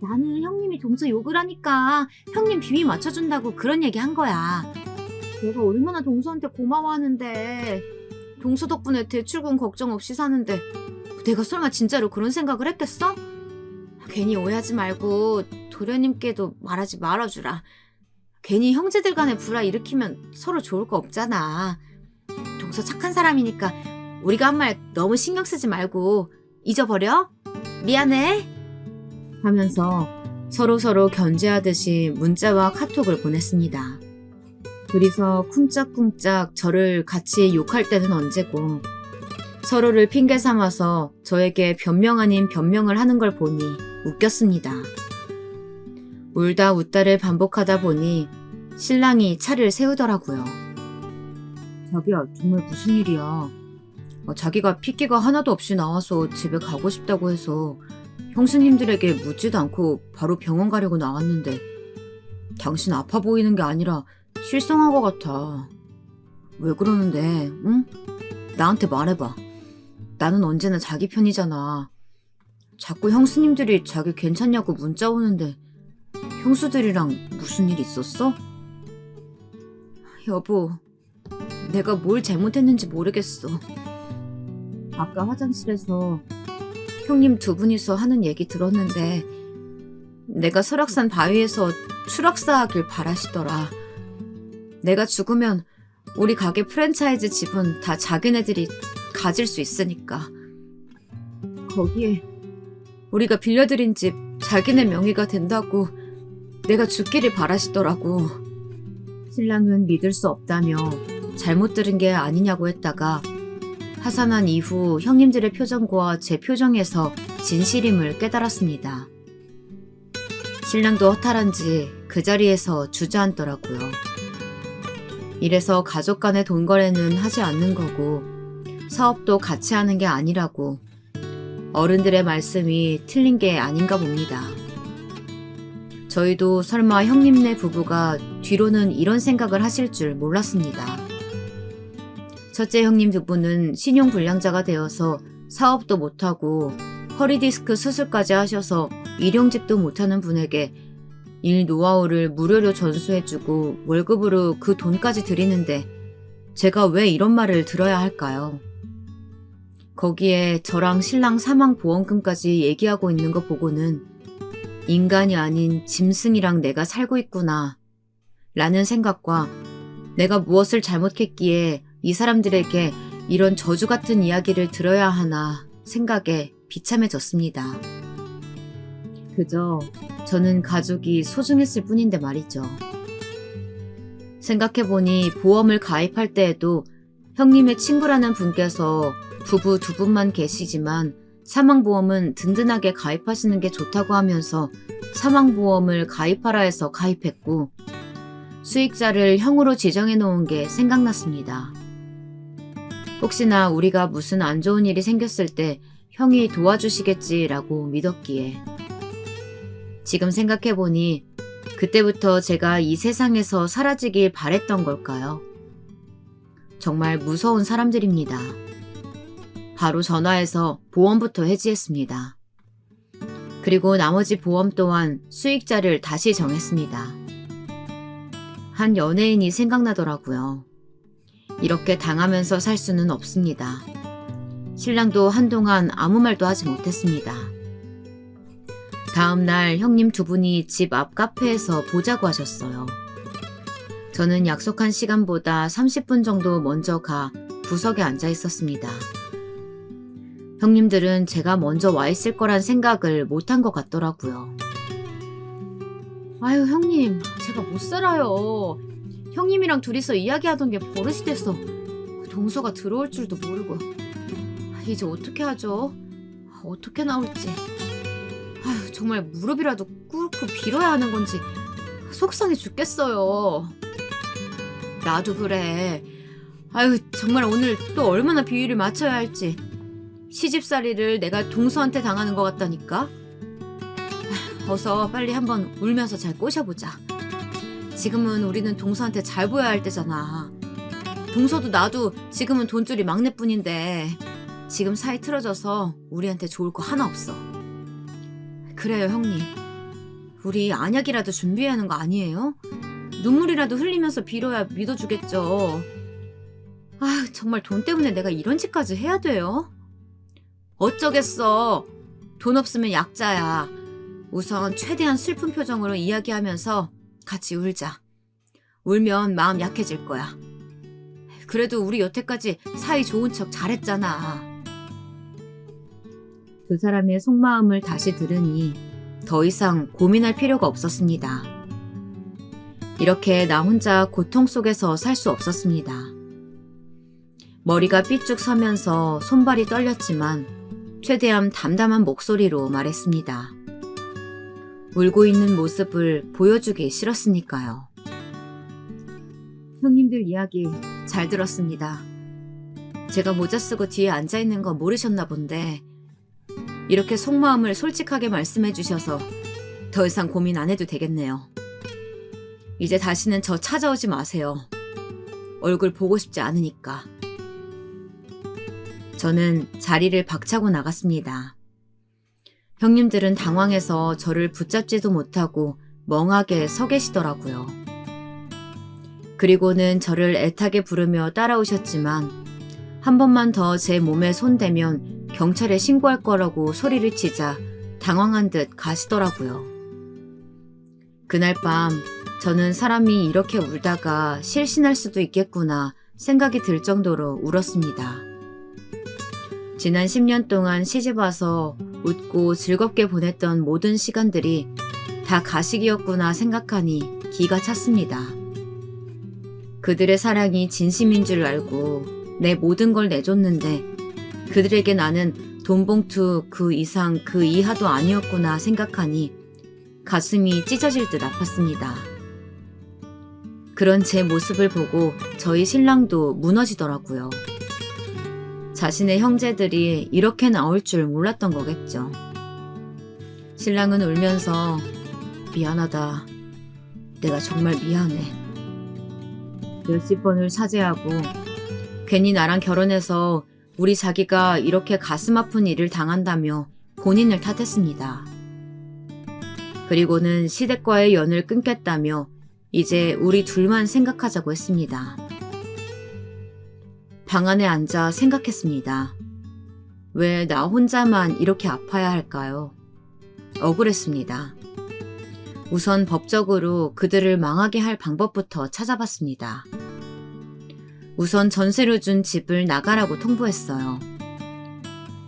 나는 형님이 동서 욕을 하니까 형님 비위 맞춰준다고 그런 얘기 한 거야. 내가 얼마나 동서한테 고마워하는데 동서 덕분에 대출금 걱정 없이 사는데 내가 설마 진짜로 그런 생각을 했겠어? 괜히 오해하지 말고 도련님께도 말하지 말아주라. 괜히 형제들 간에 불화 일으키면 서로 좋을 거 없잖아. 동서 착한 사람이니까 우리가 한 말 너무 신경 쓰지 말고 잊어버려. 미안해. 하면서 서로서로 견제하듯이 문자와 카톡을 보냈습니다. 둘이서 쿵짝쿵짝 저를 같이 욕할 때는 언제고 서로를 핑계 삼아서 저에게 변명 아닌 변명을 하는 걸 보니 웃겼습니다. 울다 웃다를 반복하다 보니 신랑이 차를 세우더라고요. 자기야, 정말 무슨 일이야? 자기가 핏기가 하나도 없이 나와서 집에 가고 싶다고 해서 형수님들에게 묻지도 않고 바로 병원 가려고 나왔는데 당신 아파 보이는 게 아니라 실성한 것 같아. 왜 그러는데, 응? 나한테 말해봐. 나는 언제나 자기 편이잖아. 자꾸 형수님들이 자기 괜찮냐고 문자 오는데 형수들이랑 무슨 일 있었어? 여보, 내가 뭘 잘못했는지 모르겠어. 아까 화장실에서 형님 두 분이서 하는 얘기 들었는데 내가 설악산 바위에서 추락사하길 바라시더라. 내가 죽으면 우리 가게 프랜차이즈 집은 다 자기네들이 가질 수 있으니까. 거기에 우리가 빌려드린 집 자기네 명의가 된다고 내가 죽기를 바라시더라고. 신랑은 믿을 수 없다며 잘못 들은 게 아니냐고 했다가 하산한 이후 형님들의 표정과 제 표정에서 진실임을 깨달았습니다. 신랑도 허탈한지 그 자리에서 주저앉더라고요. 이래서 가족 간의 돈 거래는 하지 않는 거고 사업도 같이 하는 게 아니라고 어른들의 말씀이 틀린 게 아닌가 봅니다. 저희도 설마 형님네 부부가 뒤로는 이런 생각을 하실 줄 몰랐습니다. 첫째 형님 두 분은 신용불량자가 되어서 사업도 못하고 허리디스크 수술까지 하셔서 일용직도 못하는 분에게 일 노하우를 무료로 전수해주고 월급으로 그 돈까지 드리는데 제가 왜 이런 말을 들어야 할까요? 거기에 저랑 신랑 사망보험금까지 얘기하고 있는 거 보고는 인간이 아닌 짐승이랑 내가 살고 있구나 라는 생각과 내가 무엇을 잘못했기에 이 사람들에게 이런 저주 같은 이야기를 들어야 하나 생각에 비참해졌습니다. 그저 저는 가족이 소중했을 뿐인데 말이죠. 생각해보니 보험을 가입할 때에도 형님의 친구라는 분께서 부부 두 분만 계시지만 사망보험은 든든하게 가입하시는 게 좋다고 하면서 사망보험을 가입하라 해서 가입했고 수익자를 형으로 지정해 놓은 게 생각났습니다. 혹시나 우리가 무슨 안 좋은 일이 생겼을 때 형이 도와주시겠지라고 믿었기에. 지금 생각해보니 그때부터 제가 이 세상에서 사라지길 바랬던 걸까요? 정말 무서운 사람들입니다. 바로 전화해서 보험부터 해지했습니다. 그리고 나머지 보험 또한 수익자를 다시 정했습니다. 한 연예인이 생각나더라고요. 이렇게 당하면서 살 수는 없습니다. 신랑도 한동안 아무 말도 하지 못했습니다. 다음 날 형님 두 분이 집 앞 카페에서 보자고 하셨어요. 저는 약속한 시간보다 30분 정도 먼저 가 구석에 앉아 있었습니다. 형님들은 제가 먼저 와 있을 거란 생각을 못한 것 같더라고요. 아유 형님, 제가 못 살아요. 형님이랑 둘이서 이야기하던 게 버릇이 됐어. 동서가 들어올 줄도 모르고. 이제 어떻게 하죠? 어떻게 나올지. 아유, 정말 무릎이라도 꿇고 빌어야 하는 건지 속상해 죽겠어요. 나도 그래. 아유, 정말 오늘 또 얼마나 비위를 맞춰야 할지. 시집살이를 내가 동서한테 당하는 것 같다니까. 어서 빨리 한번 울면서 잘 꼬셔보자. 지금은 우리는 동서한테 잘 보여야 할 때잖아. 동서도 나도 지금은 돈줄이 막내뿐인데 지금 사이 틀어져서 우리한테 좋을 거 하나 없어. 그래요 형님. 우리 안약이라도 준비해야 하는 거 아니에요? 눈물이라도 흘리면서 빌어야 믿어주겠죠. 아 정말 돈 때문에 내가 이런 짓까지 해야 돼요? 어쩌겠어. 돈 없으면 약자야. 우선 최대한 슬픈 표정으로 이야기하면서 같이 울자. 울면 마음 약해질 거야. 그래도 우리 여태까지 사이 좋은 척 잘했잖아. 두 사람의 속마음을 다시 들으니 더 이상 고민할 필요가 없었습니다. 이렇게 나 혼자 고통 속에서 살 수 없었습니다. 머리가 삐쭉 서면서 손발이 떨렸지만 최대한 담담한 목소리로 말했습니다. 울고 있는 모습을 보여주기 싫었으니까요. 형님들 이야기 잘 들었습니다. 제가 모자 쓰고 뒤에 앉아있는 거 모르셨나 본데 이렇게 속마음을 솔직하게 말씀해 주셔서 더 이상 고민 안 해도 되겠네요. 이제 다시는 저 찾아오지 마세요. 얼굴 보고 싶지 않으니까. 저는 자리를 박차고 나갔습니다. 형님들은 당황해서 저를 붙잡지도 못하고 멍하게 서 계시더라고요. 그리고는 저를 애타게 부르며 따라오셨지만 한 번만 더 제 몸에 손대면 경찰에 신고할 거라고 소리를 치자 당황한 듯 가시더라고요. 그날 밤 저는 사람이 이렇게 울다가 실신할 수도 있겠구나 생각이 들 정도로 울었습니다. 지난 10년 동안 시집와서 웃고 즐겁게 보냈던 모든 시간들이 다 가식이었구나 생각하니 기가 찼습니다. 그들의 사랑이 진심인 줄 알고 내 모든 걸 내줬는데 그들에게 나는 돈봉투 그 이상 그 이하도 아니었구나 생각하니 가슴이 찢어질 듯 아팠습니다. 그런 제 모습을 보고 저희 신랑도 무너지더라고요. 자신의 형제들이 이렇게 나올 줄 몰랐던 거겠죠. 신랑은 울면서 미안하다. 내가 정말 미안해. 몇십 번을 차지하고 괜히 나랑 결혼해서 우리 자기가 이렇게 가슴 아픈 일을 당한다며 본인을 탓했습니다. 그리고는 시댁과의 연을 끊겠다며 이제 우리 둘만 생각하자고 했습니다. 방 안에 앉아 생각했습니다. 왜 나 혼자만 이렇게 아파야 할까요? 억울했습니다. 우선 법적으로 그들을 망하게 할 방법부터 찾아봤습니다. 우선 전세로 준 집을 나가라고 통보했어요.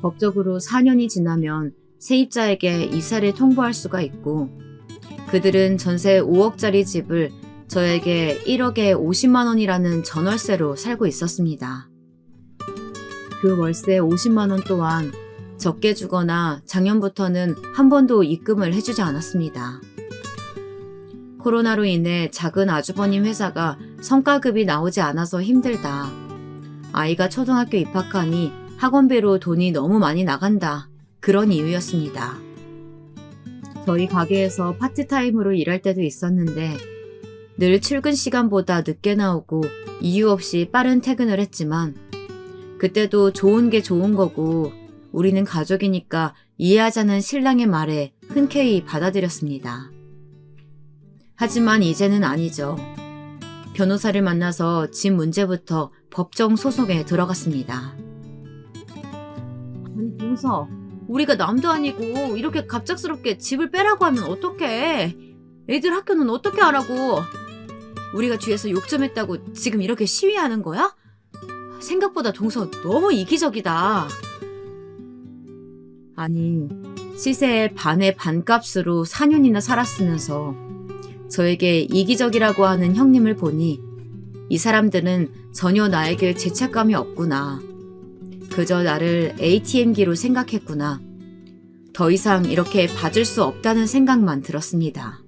법적으로 4년이 지나면 세입자에게 이사를 통보할 수가 있고 그들은 전세 5억짜리 집을 저에게 1억에 50만 원이라는 전월세로 살고 있었습니다. 그 월세 50만 원 또한 적게 주거나 작년부터는 한 번도 입금을 해주지 않았습니다. 코로나로 인해 작은 아주버님 회사가 성과급이 나오지 않아서 힘들다. 아이가 초등학교 입학하니 학원비로 돈이 너무 많이 나간다. 그런 이유였습니다. 저희 가게에서 파트타임으로 일할 때도 있었는데 늘 출근 시간보다 늦게 나오고 이유 없이 빠른 퇴근을 했지만 그때도 좋은 게 좋은 거고 우리는 가족이니까 이해하자는 신랑의 말에 흔쾌히 받아들였습니다. 하지만 이제는 아니죠. 변호사를 만나서 집 문제부터 법정 소송에 들어갔습니다. 아니 동서, 우리가 남도 아니고 이렇게 갑작스럽게 집을 빼라고 하면 어떡해? 애들 학교는 어떻게 하라고? 우리가 뒤에서 욕 좀 했다고 지금 이렇게 시위하는 거야? 생각보다 동서 너무 이기적이다. 아니, 시세의 반의 반값으로 4년이나 살았으면서 저에게 이기적이라고 하는 형님을 보니 이 사람들은 전혀 나에게 죄책감이 없구나. 그저 나를 ATM기로 생각했구나. 더 이상 이렇게 봐줄 수 없다는 생각만 들었습니다.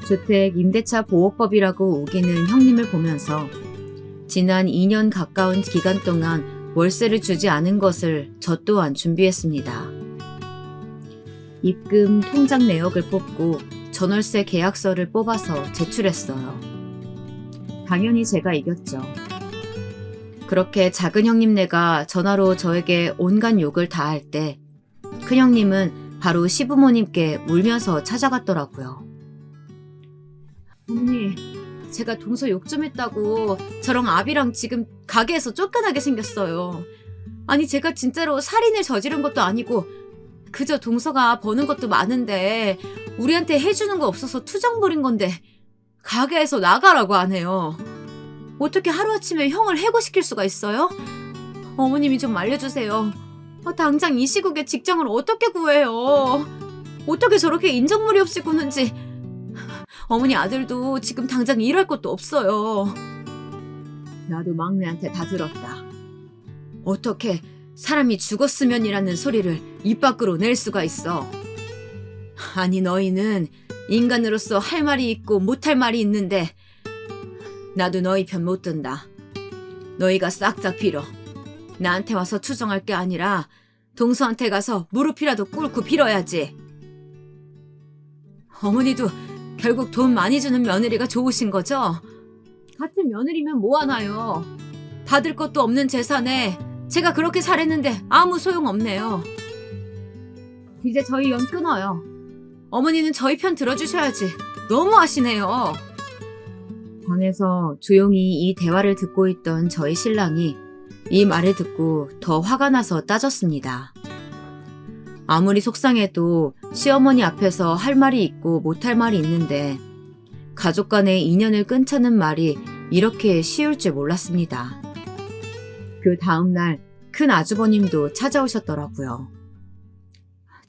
주택 임대차 보호법이라고 우기는 형님을 보면서 지난 2년 가까운 기간 동안 월세를 주지 않은 것을 저 또한 준비했습니다. 입금 통장 내역을 뽑고 전월세 계약서를 뽑아서 제출했어요. 당연히 제가 이겼죠. 그렇게 작은 형님네가 전화로 저에게 온갖 욕을 다 할 때 큰형님은 바로 시부모님께 울면서 찾아갔더라고요. 어머니, 제가 동서 욕 좀 했다고 저랑 아비랑 지금 가게에서 쫓겨나게 생겼어요. 아니 제가 진짜로 살인을 저지른 것도 아니고 그저 동서가 버는 것도 많은데 우리한테 해주는 거 없어서 투정 부린 건데 가게에서 나가라고 하네요. 어떻게 하루아침에 형을 해고시킬 수가 있어요? 어머님이 좀 알려주세요. 당장 이 시국에 직장을 어떻게 구해요? 어떻게 저렇게 인정물이 없이 구는지. 어머니 아들도 지금 당장 일할 것도 없어요. 나도 막내한테 다 들었다. 어떻게 사람이 죽었으면이라는 소리를 입 밖으로 낼 수가 있어. 아니 너희는 인간으로서 할 말이 있고 못할 말이 있는데 나도 너희 편 못 든다. 너희가 싹싹 빌어. 나한테 와서 투정할 게 아니라 동서한테 가서 무릎이라도 꿇고 빌어야지. 어머니도 결국 돈 많이 주는 며느리가 좋으신 거죠? 같은 며느리면 뭐하나요? 받을 것도 없는 재산에 제가 그렇게 잘했는데 아무 소용없네요. 이제 저희 연 끊어요. 어머니는 저희 편 들어주셔야지. 너무하시네요. 방에서 조용히 이 대화를 듣고 있던 저희 신랑이 이 말을 듣고 더 화가 나서 따졌습니다. 아무리 속상해도 시어머니 앞에서 할 말이 있고 못할 말이 있는데 가족 간의 인연을 끊자는 말이 이렇게 쉬울 줄 몰랐습니다. 그 다음날 큰 아주버님도 찾아오셨더라고요.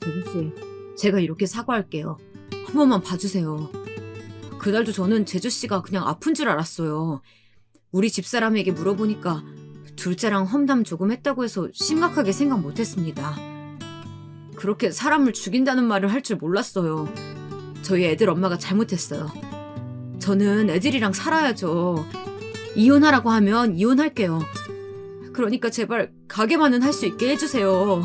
제주씨, 제가 이렇게 사과할게요. 한 번만 봐주세요. 그날도 저는 제주씨가 그냥 아픈 줄 알았어요. 우리 집사람에게 물어보니까 둘째랑 험담 조금 했다고 해서 심각하게 생각 못했습니다. 그렇게 사람을 죽인다는 말을 할 줄 몰랐어요. 저희 애들 엄마가 잘못했어요. 저는 애들이랑 살아야죠. 이혼하라고 하면 이혼할게요. 그러니까 제발 가게만은 할 수 있게 해주세요.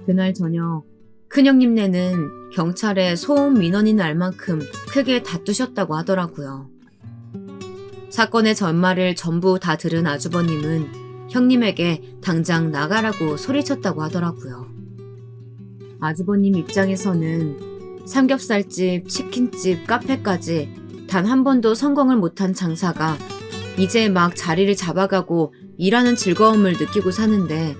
그날 저녁 큰형님네는 경찰에 소음 민원이 날 만큼 크게 다투셨다고 하더라고요. 사건의 전말을 전부 다 들은 아주버님은 형님에게 당장 나가라고 소리쳤다고 하더라고요. 아주버님 입장에서는 삼겹살집, 치킨집, 카페까지 단 한 번도 성공을 못한 장사가 이제 막 자리를 잡아가고 일하는 즐거움을 느끼고 사는데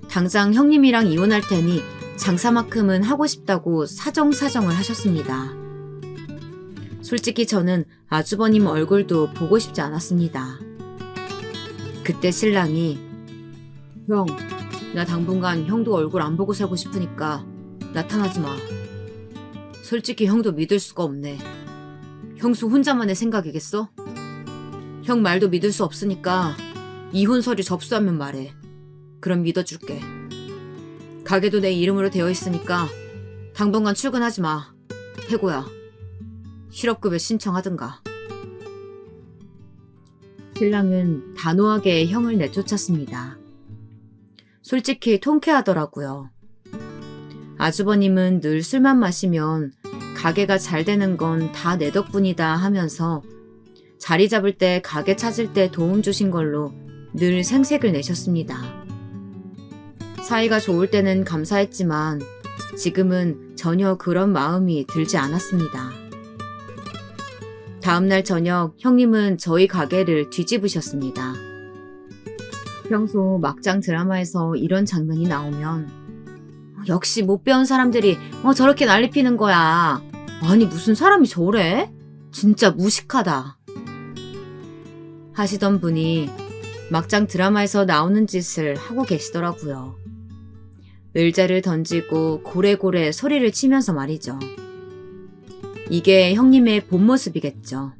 당장 형님이랑 이혼할 테니 장사만큼은 하고 싶다고 사정사정을 하셨습니다. 솔직히 저는 아주버님 얼굴도 보고 싶지 않았습니다. 그때 신랑이 형, 나 당분간 형도 얼굴 안 보고 살고 싶으니까 나타나지 마. 솔직히 형도 믿을 수가 없네. 형수 혼자만의 생각이겠어? 형 말도 믿을 수 없으니까 이혼 서류 접수하면 말해. 그럼 믿어줄게. 가게도 내 이름으로 되어 있으니까 당분간 출근하지 마. 해고야. 실업급여 신청하든가. 신랑은 단호하게 형을 내쫓았습니다. 솔직히 통쾌하더라고요. 아주버님은 늘 술만 마시면 가게가 잘 되는 건 다 내 덕분이다 하면서 자리 잡을 때 가게 찾을 때 도움 주신 걸로 늘 생색을 내셨습니다. 사이가 좋을 때는 감사했지만 지금은 전혀 그런 마음이 들지 않았습니다. 다음날 저녁 형님은 저희 가게를 뒤집으셨습니다. 평소 막장 드라마에서 이런 장면이 나오면 역시 못 배운 사람들이 저렇게 난리 피는 거야. 아니 무슨 사람이 저래? 진짜 무식하다. 하시던 분이 막장 드라마에서 나오는 짓을 하고 계시더라고요. 의자를 던지고 고래고래 소리를 치면서 말이죠. 이게 형님의 본 모습이겠죠.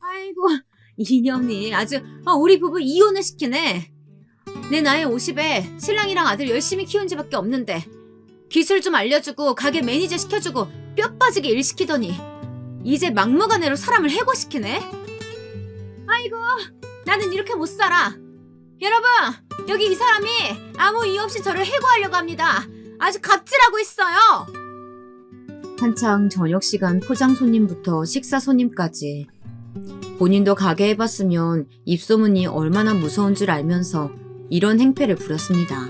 아이고, 이년이 아주 우리 부부 이혼을 시키네. 내 나이 50에 신랑이랑 아들 열심히 키운 지밖에 없는데 기술 좀 알려주고 가게 매니저 시켜주고 뼈 빠지게 일 시키더니 이제 막무가내로 사람을 해고시키네. 아이고, 나는 이렇게 못 살아. 여러분, 여기 이 사람이 아무 이유 없이 저를 해고하려고 합니다. 아주 갑질하고 있어요. 한창 저녁 시간 포장 손님부터 식사 손님까지 본인도 가게 해봤으면 입소문이 얼마나 무서운 줄 알면서 이런 행패를 부렸습니다.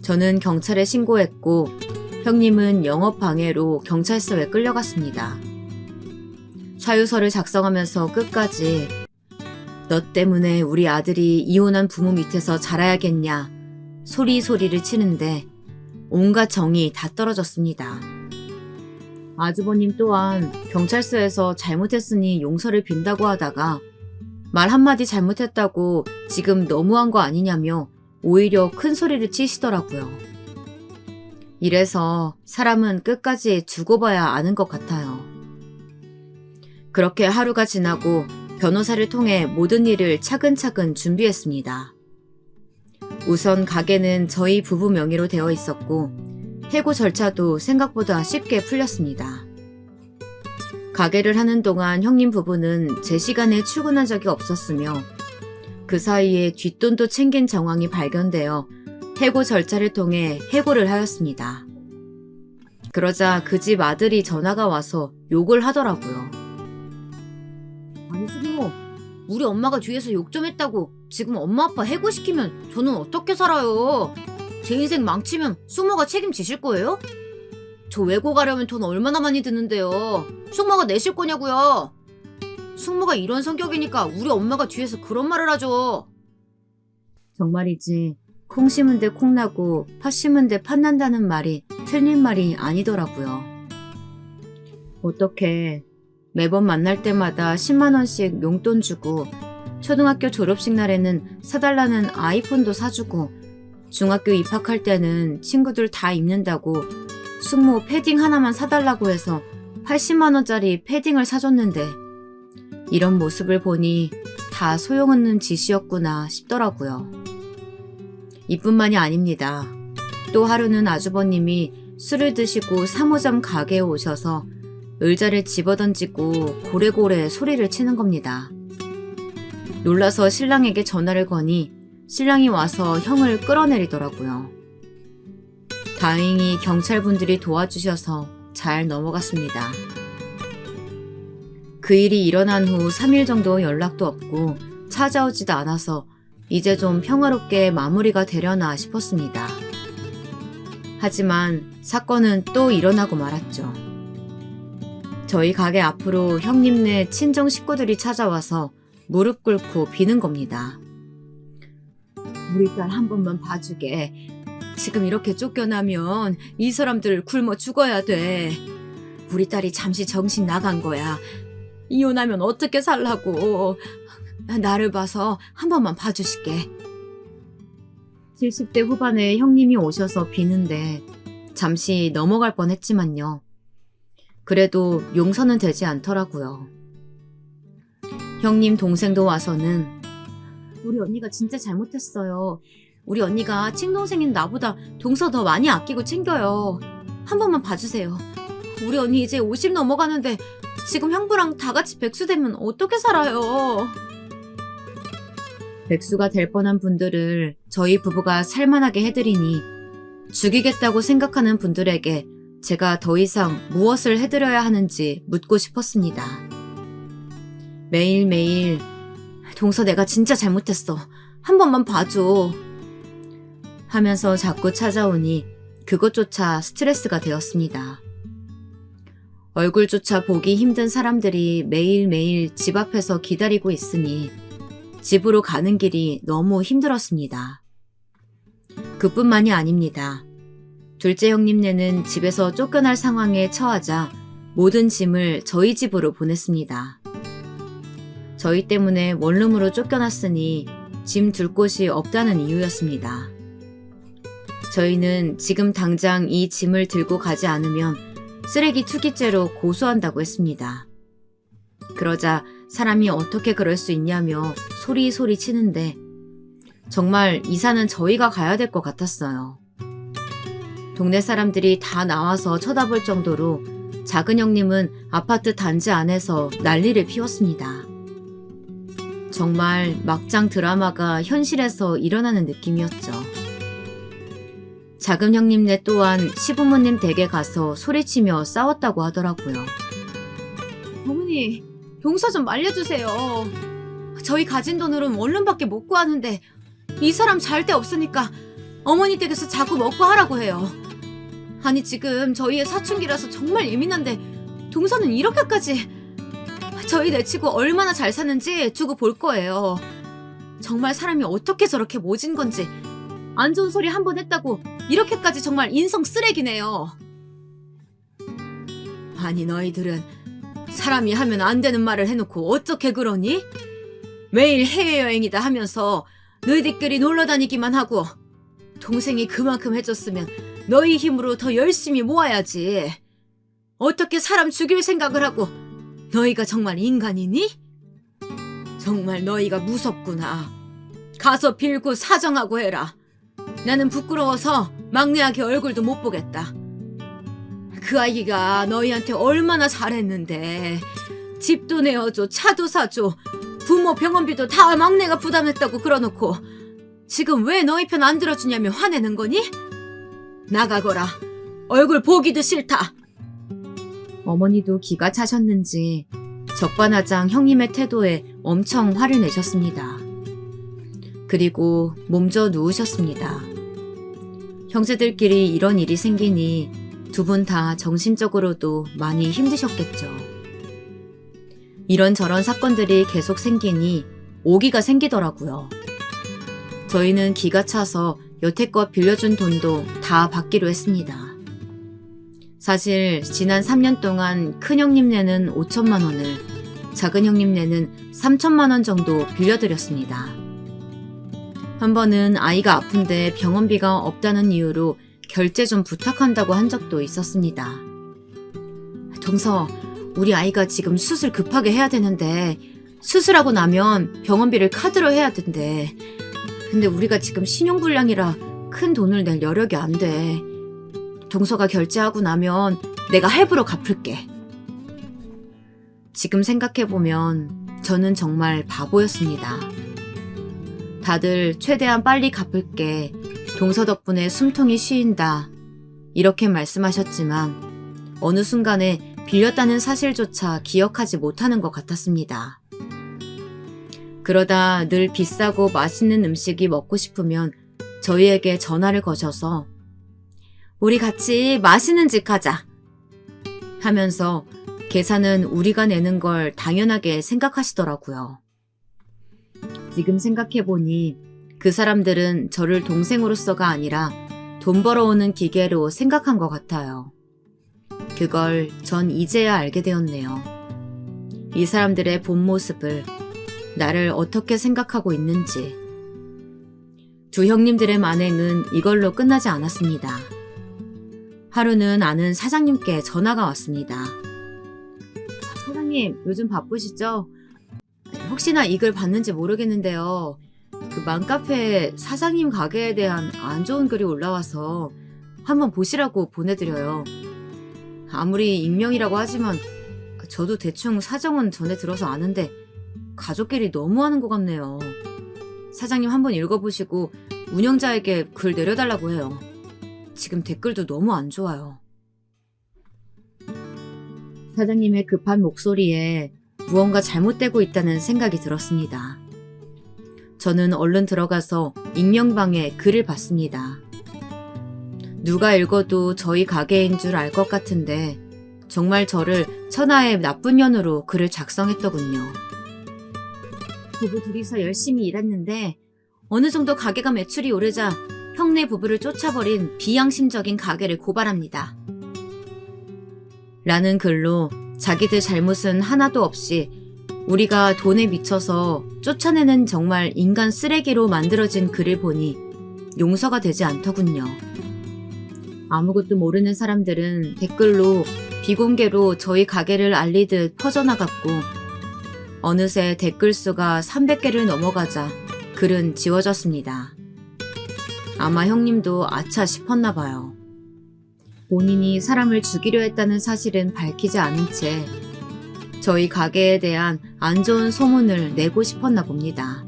저는 경찰에 신고했고 형님은 영업방해로 경찰서에 끌려갔습니다. 사유서를 작성하면서 끝까지 너 때문에 우리 아들이 이혼한 부모 밑에서 자라야겠냐 소리소리를 치는데 온갖 정이 다 떨어졌습니다. 아주버님 또한 경찰서에서 잘못했으니 용서를 빈다고 하다가 말 한마디 잘못했다고 지금 너무한 거 아니냐며 오히려 큰 소리를 치시더라고요. 이래서 사람은 끝까지 두고 봐야 아는 것 같아요. 그렇게 하루가 지나고 변호사를 통해 모든 일을 차근차근 준비했습니다. 우선 가게는 저희 부부 명의로 되어 있었고 해고 절차도 생각보다 쉽게 풀렸습니다. 가게를 하는 동안 형님 부부는 제 시간에 출근한 적이 없었으며 그 사이에 뒷돈도 챙긴 정황이 발견되어 해고 절차를 통해 해고를 하였습니다. 그러자 그 집 아들이 전화가 와서 욕을 하더라고요. 아니 수모, 우리 엄마가 뒤에서 욕 좀 했다고 지금 엄마 아빠 해고시키면 저는 어떻게 살아요? 제 인생 망치면 숙모가 책임지실 거예요? 저 외고 가려면 돈 얼마나 많이 드는데요. 숙모가 내실 거냐고요. 숙모가 이런 성격이니까 우리 엄마가 뒤에서 그런 말을 하죠. 정말이지 콩 심은 데 콩 나고 팥 심은 데 팥 난다는 말이 틀린 말이 아니더라고요. 어떻게 매번 만날 때마다 10만 원씩 용돈 주고 초등학교 졸업식 날에는 사달라는 아이폰도 사주고 중학교 입학할 때는 친구들 다 입는다고 숙모 패딩 하나만 사달라고 해서 80만 원짜리 패딩을 사줬는데 이런 모습을 보니 다 소용없는 짓이었구나 싶더라고요. 이뿐만이 아닙니다. 또 하루는 아주버님이 술을 드시고 3호점 가게에 오셔서 의자를 집어던지고 고래고래 소리를 치는 겁니다. 놀라서 신랑에게 전화를 거니 신랑이 와서 형을 끌어내리더라고요. 다행히 경찰분들이 도와주셔서 잘 넘어갔습니다. 그 일이 일어난 후 3일 정도 연락도 없고 찾아오지도 않아서 이제 좀 평화롭게 마무리가 되려나 싶었습니다. 하지만 사건은 또 일어나고 말았죠. 저희 가게 앞으로 형님네 친정 식구들이 찾아와서 무릎 꿇고 비는 겁니다. 우리 딸 한 번만 봐주게. 지금 이렇게 쫓겨나면 이 사람들 굶어 죽어야 돼. 우리 딸이 잠시 정신 나간 거야. 이혼하면 어떻게 살라고. 나를 봐서 한 번만 봐주실게. 70대 후반에 형님이 오셔서 비는데 잠시 넘어갈 뻔했지만요. 그래도 용서는 되지 않더라고요. 형님 동생도 와서는 우리 언니가 진짜 잘못했어요. 우리 언니가 친동생인 나보다 동서 더 많이 아끼고 챙겨요. 한 번만 봐주세요. 우리 언니 이제 50 넘어가는데 지금 형부랑 다 같이 백수 되면 어떻게 살아요? 백수가 될 뻔한 분들을 저희 부부가 살만하게 해드리니 죽이겠다고 생각하는 분들에게 제가 더 이상 무엇을 해드려야 하는지 묻고 싶었습니다. 매일매일 동서 내가 진짜 잘못했어. 한 번만 봐줘. 하면서 자꾸 찾아오니 그것조차 스트레스가 되었습니다. 얼굴조차 보기 힘든 사람들이 매일매일 집 앞에서 기다리고 있으니 집으로 가는 길이 너무 힘들었습니다. 그뿐만이 아닙니다. 둘째 형님네는 집에서 쫓겨날 상황에 처하자 모든 짐을 저희 집으로 보냈습니다. 저희 때문에 원룸으로 쫓겨났으니 짐 둘 곳이 없다는 이유였습니다. 저희는 지금 당장 이 짐을 들고 가지 않으면 쓰레기 투기죄로 고소한다고 했습니다. 그러자 사람이 어떻게 그럴 수 있냐며 소리소리 치는데 정말 이사는 저희가 가야 될 것 같았어요. 동네 사람들이 다 나와서 쳐다볼 정도로 작은 형님은 아파트 단지 안에서 난리를 피웠습니다. 정말 막장 드라마가 현실에서 일어나는 느낌이었죠. 작은 형님네 또한 시부모님 댁에 가서 소리치며 싸웠다고 하더라고요. 어머니, 동서 좀 말려주세요. 저희 가진 돈으로는 원룸밖에 못 구하는데 이 사람 잘 데 없으니까 어머니 댁에서 자꾸 먹고 하라고 해요. 아니 지금 저희의 사춘기라서 정말 예민한데 동서는 이렇게까지 저희 내치고 얼마나 잘 사는지 두고 볼 거예요. 정말 사람이 어떻게 저렇게 모진 건지 안 좋은 소리 한 번 했다고 이렇게까지 정말 인성 쓰레기네요. 아니 너희들은 사람이 하면 안 되는 말을 해놓고 어떻게 그러니? 매일 해외여행이다 하면서 너희들끼리 놀러 다니기만 하고 동생이 그만큼 해줬으면 너희 힘으로 더 열심히 모아야지. 어떻게 사람 죽일 생각을 하고 너희가 정말 인간이니? 정말 너희가 무섭구나. 가서 빌고 사정하고 해라. 나는 부끄러워서 막내 아기 얼굴도 못 보겠다. 그 아기가 너희한테 얼마나 잘했는데 집도 내어줘, 차도 사줘, 부모 병원비도 다 막내가 부담했다고 그러놓고 지금 왜 너희 편 안 들어주냐며 화내는 거니? 나가거라. 얼굴 보기도 싫다. 어머니도 기가 차셨는지 적반하장 형님의 태도에 엄청 화를 내셨습니다. 그리고 몸져 누우셨습니다. 형제들끼리 이런 일이 생기니 두 분 다 정신적으로도 많이 힘드셨겠죠. 이런저런 사건들이 계속 생기니 오기가 생기더라고요. 저희는 기가 차서 여태껏 빌려준 돈도 다 받기로 했습니다. 사실 지난 3년 동안 큰 형님네는 5천만 원을, 작은 형님네는 3천만 원 정도 빌려드렸습니다. 한 번은 아이가 아픈데 병원비가 없다는 이유로 결제 좀 부탁한다고 한 적도 있었습니다. 동서, 우리 아이가 지금 수술 급하게 해야 되는데 수술하고 나면 병원비를 카드로 해야 된대. 근데 우리가 지금 신용불량이라 큰 돈을 낼 여력이 안 돼. 동서가 결제하고 나면 내가 할부로 갚을게. 지금 생각해보면 저는 정말 바보였습니다. 다들 최대한 빨리 갚을게. 동서 덕분에 숨통이 쉬인다. 이렇게 말씀하셨지만 어느 순간에 빌렸다는 사실조차 기억하지 못하는 것 같았습니다. 그러다 늘 비싸고 맛있는 음식이 먹고 싶으면 저희에게 전화를 거셔서 우리 같이 맛있는 집 가자 하면서 계산은 우리가 내는 걸 당연하게 생각하시더라고요. 지금 생각해보니 그 사람들은 저를 동생으로서가 아니라 돈 벌어오는 기계로 생각한 것 같아요. 그걸 전 이제야 알게 되었네요. 이 사람들의 본 모습을, 나를 어떻게 생각하고 있는지. 두 형님들의 만행은 이걸로 끝나지 않았습니다. 하루는 아는 사장님께 전화가 왔습니다. 사장님, 요즘 바쁘시죠? 혹시나 이 글 봤는지 모르겠는데요. 그 맘카페에 사장님 가게에 대한 안 좋은 글이 올라와서 한번 보시라고 보내드려요. 아무리 익명이라고 하지만 저도 대충 사정은 전에 들어서 아는데 가족끼리 너무하는 것 같네요. 사장님 한번 읽어보시고 운영자에게 글 내려달라고 해요. 지금 댓글도 너무 안 좋아요. 사장님의 급한 목소리에 무언가 잘못되고 있다는 생각이 들었습니다. 저는 얼른 들어가서 익명방에 글을 봤습니다. 누가 읽어도 저희 가게인 줄 알 것 같은데 정말 저를 천하의 나쁜 년으로 글을 작성했더군요. 부부 둘이서 열심히 일했는데 어느 정도 가게가 매출이 오르자 형네 부부를 쫓아버린 비양심적인 가게를 고발합니다. 라는 글로 자기들 잘못은 하나도 없이 우리가 돈에 미쳐서 쫓아내는 정말 인간 쓰레기로 만들어진 글을 보니 용서가 되지 않더군요. 아무것도 모르는 사람들은 댓글로 비공개로 저희 가게를 알리듯 퍼져나갔고 어느새 댓글 수가 300개를 넘어가자 글은 지워졌습니다. 아마 형님도 아차 싶었나 봐요. 본인이 사람을 죽이려 했다는 사실은 밝히지 않은 채 저희 가게에 대한 안 좋은 소문을 내고 싶었나 봅니다.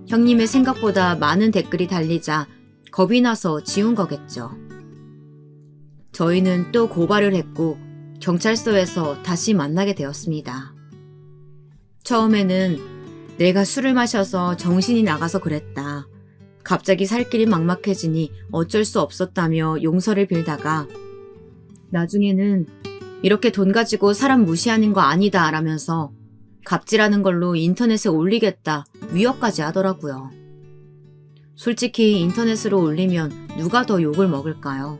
형님의 생각보다 많은 댓글이 달리자 겁이 나서 지운 거겠죠. 저희는 또 고발을 했고 경찰서에서 다시 만나게 되었습니다. 처음에는 내가 술을 마셔서 정신이 나가서 그랬다. 갑자기 살 길이 막막해지니 어쩔 수 없었다며 용서를 빌다가 나중에는 이렇게 돈 가지고 사람 무시하는 거 아니다 라면서 갑질하는 걸로 인터넷에 올리겠다 위협까지 하더라고요. 솔직히 인터넷으로 올리면 누가 더 욕을 먹을까요?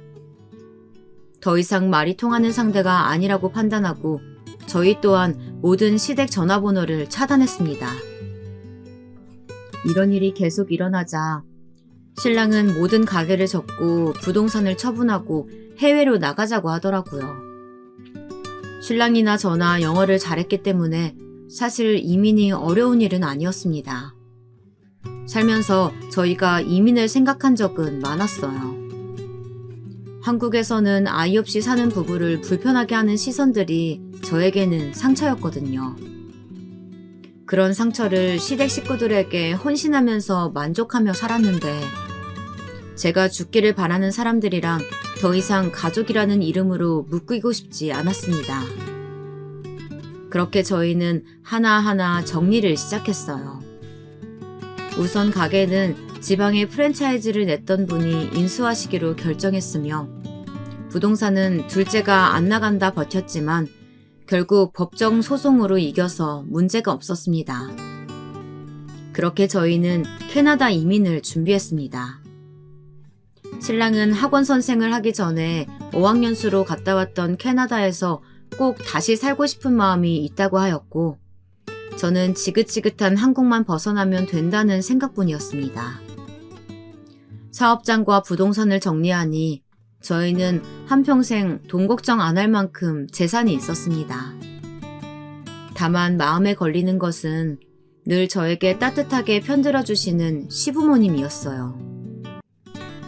더 이상 말이 통하는 상대가 아니라고 판단하고 저희 또한 모든 시댁 전화번호를 차단했습니다. 이런 일이 계속 일어나자 신랑은 모든 가게를 접고 부동산을 처분하고 해외로 나가자고 하더라고요. 신랑이나 저나 영어를 잘했기 때문에 사실 이민이 어려운 일은 아니었습니다. 살면서 저희가 이민을 생각한 적은 많았어요. 한국에서는 아이 없이 사는 부부를 불편하게 하는 시선들이 저에게는 상처였거든요. 그런 상처를 시댁 식구들에게 헌신하면서 만족하며 살았는데 제가 죽기를 바라는 사람들이랑 더 이상 가족이라는 이름으로 묶이고 싶지 않았습니다. 그렇게 저희는 하나하나 정리를 시작했어요. 우선 가게는 지방에 프랜차이즈를 냈던 분이 인수하시기로 결정했으며 부동산은 둘째가 안 나간다 버텼지만 결국 법정 소송으로 이겨서 문제가 없었습니다. 그렇게 저희는 캐나다 이민을 준비했습니다. 신랑은 학원 선생을 하기 전에 어학연수로 갔다 왔던 캐나다에서 꼭 다시 살고 싶은 마음이 있다고 하였고 저는 지긋지긋한 한국만 벗어나면 된다는 생각뿐이었습니다. 사업장과 부동산을 정리하니 저희는 한평생 돈 걱정 안 할 만큼 재산이 있었습니다. 다만 마음에 걸리는 것은 늘 저에게 따뜻하게 편들어 주시는 시부모님이었어요.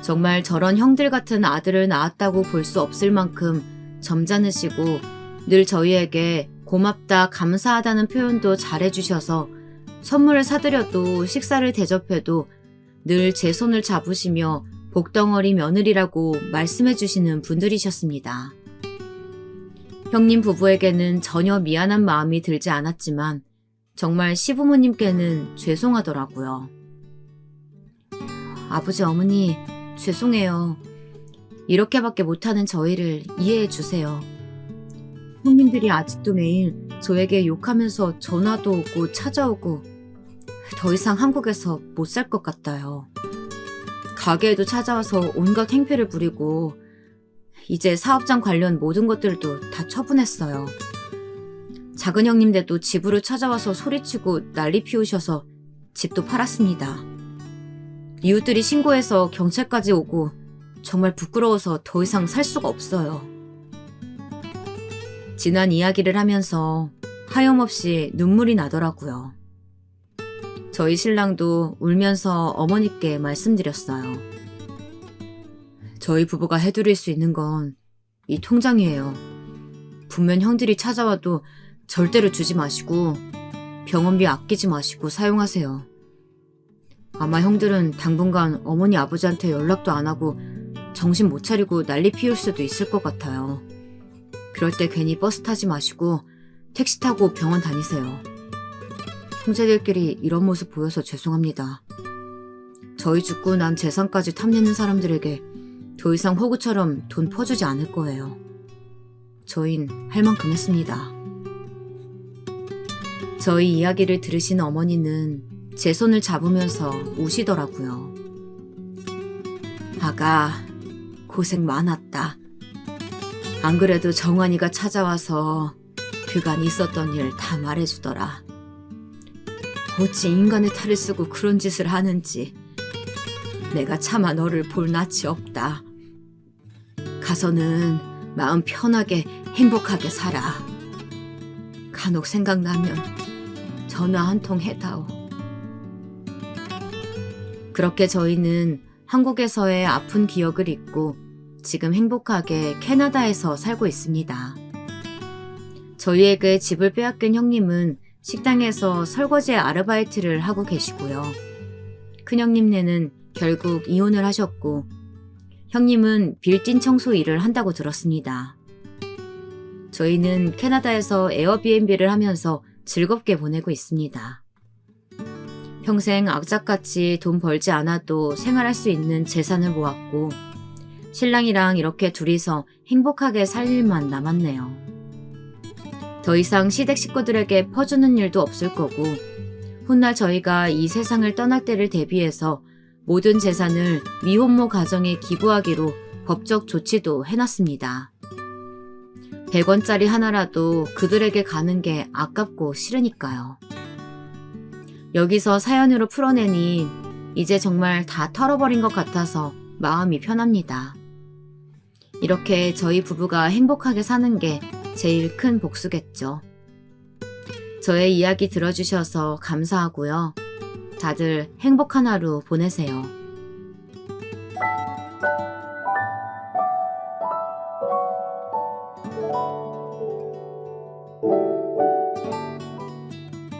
정말 저런 형들 같은 아들을 낳았다고 볼 수 없을 만큼 점잖으시고 늘 저희에게 고맙다 감사하다는 표현도 잘해주셔서 선물을 사드려도 식사를 대접해도 늘 제 손을 잡으시며 복덩어리 며느리라고 말씀해주시는 분들이셨습니다. 형님 부부에게는 전혀 미안한 마음이 들지 않았지만 정말 시부모님께는 죄송하더라고요. 아버지 어머니 죄송해요. 이렇게밖에 못하는 저희를 이해해 주세요. 형님들이 아직도 매일 저에게 욕하면서 전화도 오고 찾아오고 더 이상 한국에서 못 살 것 같아요. 가게에도 찾아와서 온갖 행패를 부리고 이제 사업장 관련 모든 것들도 다 처분했어요. 작은 형님들도 집으로 찾아와서 소리치고 난리 피우셔서 집도 팔았습니다. 이웃들이 신고해서 경찰까지 오고 정말 부끄러워서 더 이상 살 수가 없어요. 지난 이야기를 하면서 하염없이 눈물이 나더라고요. 저희 신랑도 울면서 어머니께 말씀드렸어요. 저희 부부가 해드릴 수 있는 건 이 통장이에요. 분명 형들이 찾아와도 절대로 주지 마시고 병원비 아끼지 마시고 사용하세요. 아마 형들은 당분간 어머니 아버지한테 연락도 안 하고 정신 못 차리고 난리 피울 수도 있을 것 같아요. 그럴 때 괜히 버스 타지 마시고 택시 타고 병원 다니세요. 형제들끼리 이런 모습 보여서 죄송합니다. 저희 죽고 난 재산까지 탐내는 사람들에게 더 이상 호구처럼 돈 퍼주지 않을 거예요. 저흰 할 만큼 했습니다. 저희 이야기를 들으신 어머니는 제 손을 잡으면서 우시더라고요. 아가, 고생 많았다. 안 그래도 정환이가 찾아와서 그간 있었던 일 다 말해주더라. 어찌 인간의 탈을 쓰고 그런 짓을 하는지 내가 차마 너를 볼 낯이 없다. 가서는 마음 편하게 행복하게 살아. 간혹 생각나면 전화 한 통 해다오. 그렇게 저희는 한국에서의 아픈 기억을 잊고 지금 행복하게 캐나다에서 살고 있습니다. 저희에게 집을 빼앗긴 형님은 식당에서 설거지 아르바이트를 하고 계시고요. 큰형님네는 결국 이혼을 하셨고 형님은 빌딩 청소 일을 한다고 들었습니다. 저희는 캐나다에서 에어비앤비를 하면서 즐겁게 보내고 있습니다. 평생 악착같이 돈 벌지 않아도 생활할 수 있는 재산을 모았고 신랑이랑 이렇게 둘이서 행복하게 살 일만 남았네요. 더 이상 시댁 식구들에게 퍼주는 일도 없을 거고 훗날 저희가 이 세상을 떠날 때를 대비해서 모든 재산을 미혼모 가정에 기부하기로 법적 조치도 해놨습니다. 100원짜리 하나라도 그들에게 가는 게 아깝고 싫으니까요. 여기서 사연으로 풀어내니 이제 정말 다 털어버린 것 같아서 마음이 편합니다. 이렇게 저희 부부가 행복하게 사는 게 제일 큰 복수겠죠. 저의 이야기 들어주셔서 감사하고요. 다들 행복한 하루 보내세요.